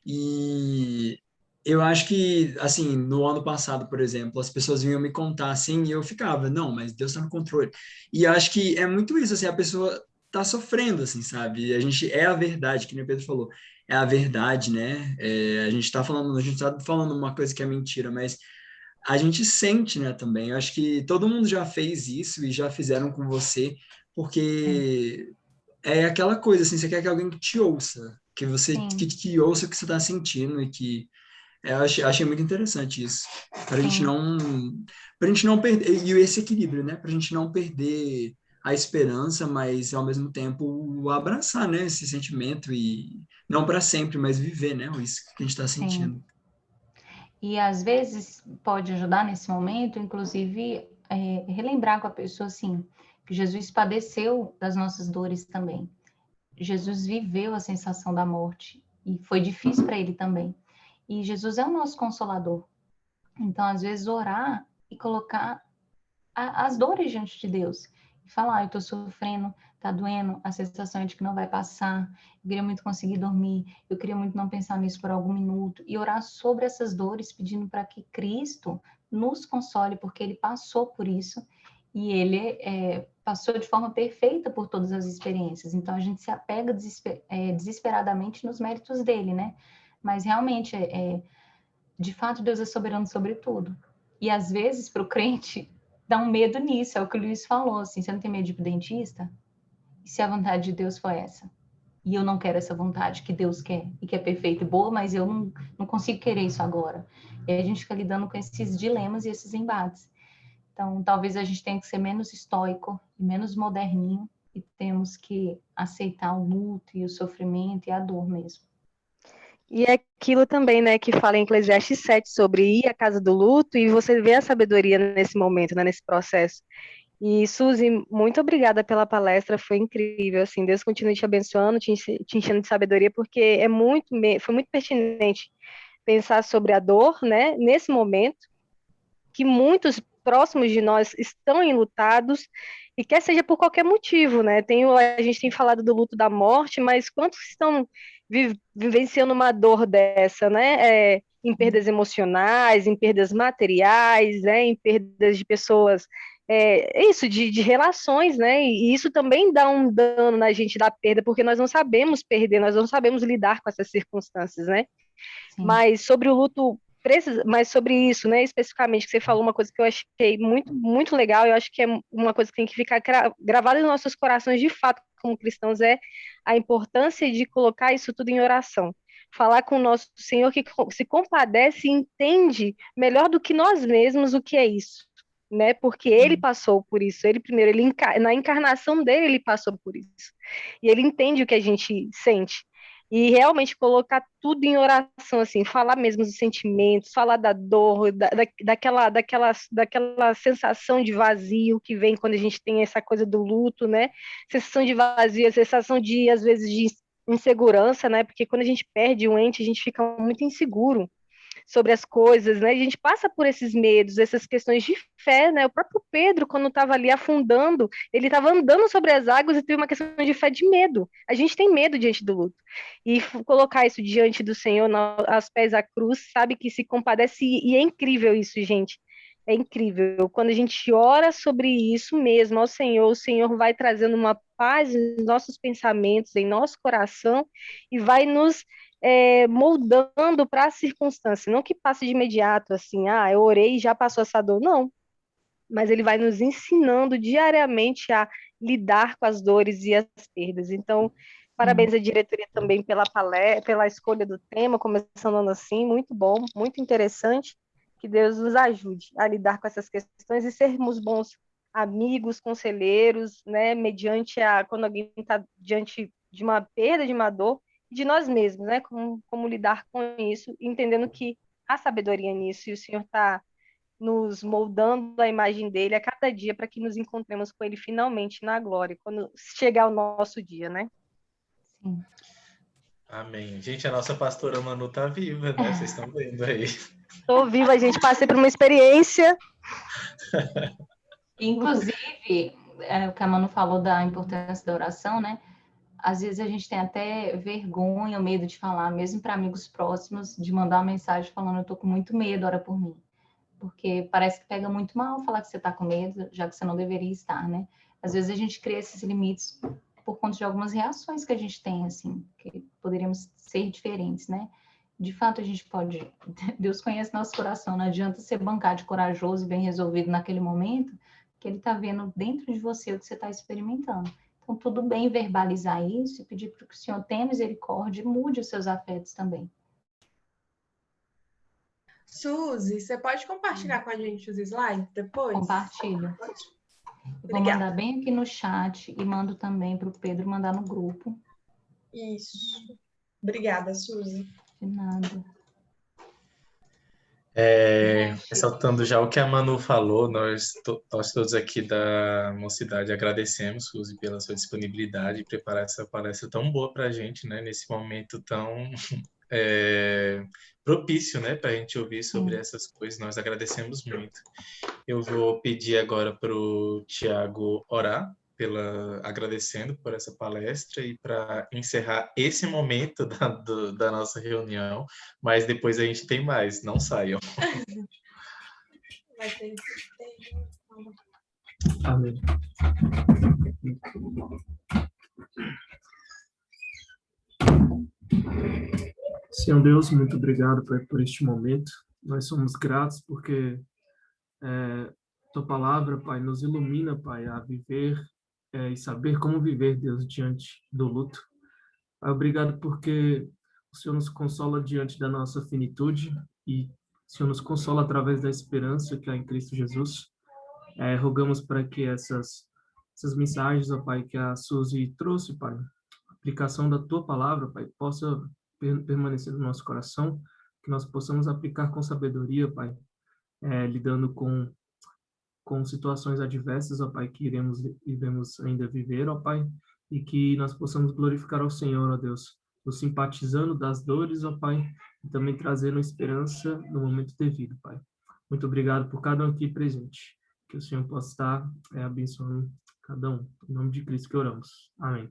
E eu acho que, assim, no ano passado, por exemplo, as pessoas vinham me contar assim e eu ficava, não, mas Deus está no controle. E eu acho que é muito isso, assim, a pessoa tá sofrendo, assim, sabe? É a verdade, que nem o Pedro falou, é a verdade, né? A gente tá falando uma coisa que é mentira, mas a gente sente, né, também. Eu acho que todo mundo já fez isso e já fizeram com você, porque é aquela coisa, assim, você quer que alguém te ouça, que ouça o que você está sentindo e que achei muito interessante isso, para a gente Sim. não perder, e esse equilíbrio, né, para a gente não perder a esperança, mas ao mesmo tempo abraçar, né, esse sentimento e não para sempre, mas viver, né, isso que a gente está Sim. sentindo. E às vezes pode ajudar nesse momento, inclusive, relembrar com a pessoa, assim, que Jesus padeceu das nossas dores também. Jesus viveu a sensação da morte e foi difícil para ele também. E Jesus é o nosso consolador. Então, às vezes, orar e colocar as dores diante de Deus. E falar, eu estou sofrendo, está doendo, a sensação é de que não vai passar, eu queria muito conseguir dormir, eu queria muito não pensar nisso por algum minuto. E orar sobre essas dores, pedindo para que Cristo nos console, porque Ele passou por isso e Ele passou de forma perfeita por todas as experiências. Então, a gente se apega desesperadamente nos méritos dele, né? Mas, realmente, de fato, Deus é soberano sobre tudo. E, às vezes, para o crente, dá um medo nisso, é o que o Luiz falou, assim, você não tem medo de ir pro dentista? E se a vontade de Deus for essa? E eu não quero essa vontade que Deus quer, e que é perfeita e boa, mas eu não consigo querer isso agora. E aí a gente fica lidando com esses dilemas e esses embates. Então, talvez a gente tenha que ser menos estoico e menos moderninho, e temos que aceitar o luto e o sofrimento e a dor mesmo. E é aquilo também, né, que fala em Eclesiastes 7 sobre ir à casa do luto, e você vê a sabedoria nesse momento, né, nesse processo. E, Suzy, muito obrigada pela palestra, foi incrível, assim, Deus continue te abençoando, te enchendo de sabedoria, porque foi muito pertinente pensar sobre a dor, né, nesse momento, que muitos próximos de nós estão enlutados, e quer seja por qualquer motivo, né, a gente tem falado do luto da morte, mas quantos estão vivenciando uma dor dessa, né, em perdas emocionais, em perdas materiais, né, em perdas de pessoas isso, de relações, né? E isso também dá um dano na gente da perda, porque nós não sabemos perder, nós não sabemos lidar com essas circunstâncias, né? Sim. Mas sobre o luto, mas sobre isso, né, especificamente, que você falou uma coisa que eu achei muito, muito legal, eu acho que é uma coisa que tem que ficar gravada nos nossos corações de fato, como cristãos, é a importância de colocar isso tudo em oração. Falar com o nosso Senhor que se compadece e entende melhor do que nós mesmos o que é isso, né? Porque ele passou por isso, ele primeiro, na encarnação dele, ele passou por isso. E ele entende o que a gente sente. E realmente colocar tudo em oração, assim, falar mesmo dos sentimentos, falar da dor, daquela sensação de vazio que vem quando a gente tem essa coisa do luto, né? Sensação de vazio, sensação de, às vezes, de insegurança, né? Porque quando a gente perde um ente, a gente fica muito inseguro sobre as coisas, né? A gente passa por esses medos, essas questões de fé, né? O próprio Pedro, quando estava ali afundando, ele estava andando sobre as águas e teve uma questão de fé de medo. A gente tem medo diante do luto. E colocar isso diante do Senhor, aos pés da cruz, sabe que se compadece, e é incrível isso, gente. É incrível. Quando a gente ora sobre isso mesmo ao Senhor, o Senhor vai trazendo uma paz nos nossos pensamentos, em nosso coração, e vai nos moldando para a circunstância, não que passe de imediato, assim, eu orei e já passou essa dor, não, mas ele vai nos ensinando diariamente a lidar com as dores e as perdas. Então, parabéns à diretoria também pela palestra, pela escolha do tema, começando assim, muito bom, muito interessante, que Deus nos ajude a lidar com essas questões e sermos bons amigos, conselheiros, né, quando alguém está diante de uma perda, de uma dor, de nós mesmos, né? Como lidar com isso, entendendo que há sabedoria nisso e o Senhor está nos moldando a imagem dele a cada dia para que nos encontremos com ele finalmente na glória, quando chegar o nosso dia, né? Sim. Amém. Gente, a nossa pastora Manu tá viva, né? Vocês estão vendo aí. Estou viva, gente, passei por uma experiência. Inclusive, o que a Manu falou da importância da oração, né? Às vezes a gente tem até vergonha, medo de falar, mesmo para amigos próximos, de mandar uma mensagem falando: eu tô com muito medo, ora por mim. Porque parece que pega muito mal falar que você tá com medo, já que você não deveria estar, né? Às vezes a gente cria esses limites por conta de algumas reações que a gente tem, assim, que poderiam ser diferentes, né? De fato, a gente pode. Deus conhece nosso coração, não adianta ser bancar de corajoso e bem resolvido naquele momento, que Ele está vendo dentro de você o que você está experimentando. Então, tudo bem verbalizar isso e pedir para que o Senhor tenha misericórdia e mude os seus afetos também. Suzy, você pode compartilhar com a gente os slides depois? Compartilho. Eu vou Obrigada. mandar bem aqui no chat e mando também para o Pedro mandar no grupo. Isso. Obrigada, Suzy. De nada. Ressaltando já o que a Manu falou, nós todos aqui da Mocidade agradecemos, Suzy, pela sua disponibilidade e preparar essa palestra tão boa para a gente, né, nesse momento tão propício, né, para a gente ouvir sobre essas coisas. Nós agradecemos muito. Eu vou pedir agora para o Tiago orar, agradecendo por essa palestra e para encerrar esse momento da nossa reunião, mas depois a gente tem mais, não saiam. Amém. Senhor Deus, muito obrigado por este momento. Nós somos gratos porque Tua palavra, Pai, nos ilumina, Pai, a viver e saber como viver, Deus, diante do luto. Pai, obrigado porque o Senhor nos consola diante da nossa finitude e o Senhor nos consola através da esperança que há em Cristo Jesus. Rogamos para que essas mensagens, ó Pai, que a Suzy trouxe, Pai, a aplicação da Tua palavra, Pai, possa permanecer no nosso coração, que nós possamos aplicar com sabedoria, Pai, lidando com situações adversas, ó Pai, que iremos ainda viver, ó Pai, e que nós possamos glorificar ao Senhor, ó Deus, nos simpatizando das dores, ó Pai, e também trazendo esperança no momento devido, Pai. Muito obrigado por cada um aqui presente. Que o Senhor possa estar abençoando cada um. Em nome de Cristo que oramos. Amém.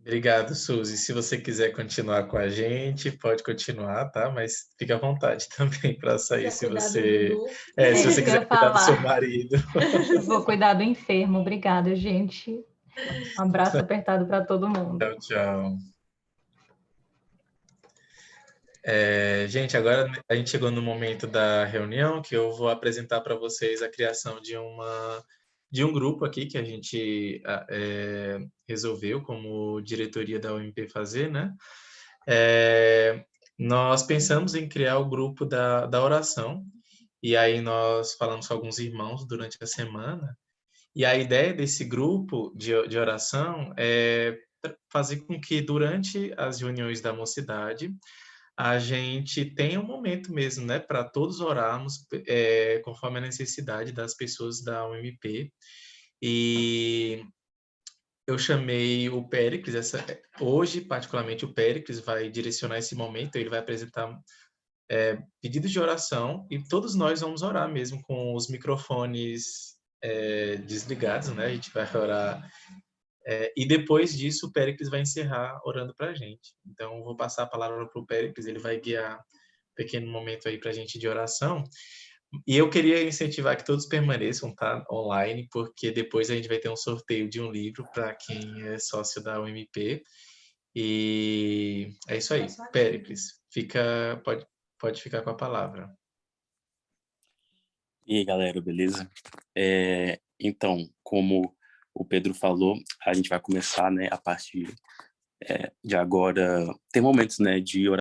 Obrigado, Suzy. Se você quiser continuar com a gente, pode continuar, tá? Mas fique à vontade também para sair Quer se cuidar do você. Dudu? Se isso você que eu ia quiser cuidar do seu falar. marido. Vou cuidar do enfermo. Obrigada, gente. Um abraço apertado para todo mundo. Tchau, tchau. Gente, agora a gente chegou no momento da reunião que eu vou apresentar para vocês a criação de um grupo aqui que a gente resolveu como diretoria da UMP fazer, né? Nós pensamos em criar o grupo da oração e aí nós falamos com alguns irmãos durante a semana e a ideia desse grupo de oração é fazer com que durante as reuniões da mocidade a gente tenha um momento mesmo, né, para todos orarmos conforme a necessidade das pessoas da UMP. E eu chamei o Péricles, hoje, particularmente, o Péricles vai direcionar esse momento, ele vai apresentar pedidos de oração e todos nós vamos orar mesmo com os microfones desligados, né? A gente vai orar e depois disso o Péricles vai encerrar orando para a gente. Então, eu vou passar a palavra para o Péricles, ele vai guiar um pequeno momento aí para a gente de oração. E eu queria incentivar que todos permaneçam, tá, online, porque depois a gente vai ter um sorteio de um livro para quem é sócio da UMP. E é isso aí. Péricles, pode ficar com a palavra. E aí, galera, beleza? Então, como o Pedro falou, a gente vai começar, né, a partir de agora, ter momentos, né, de oração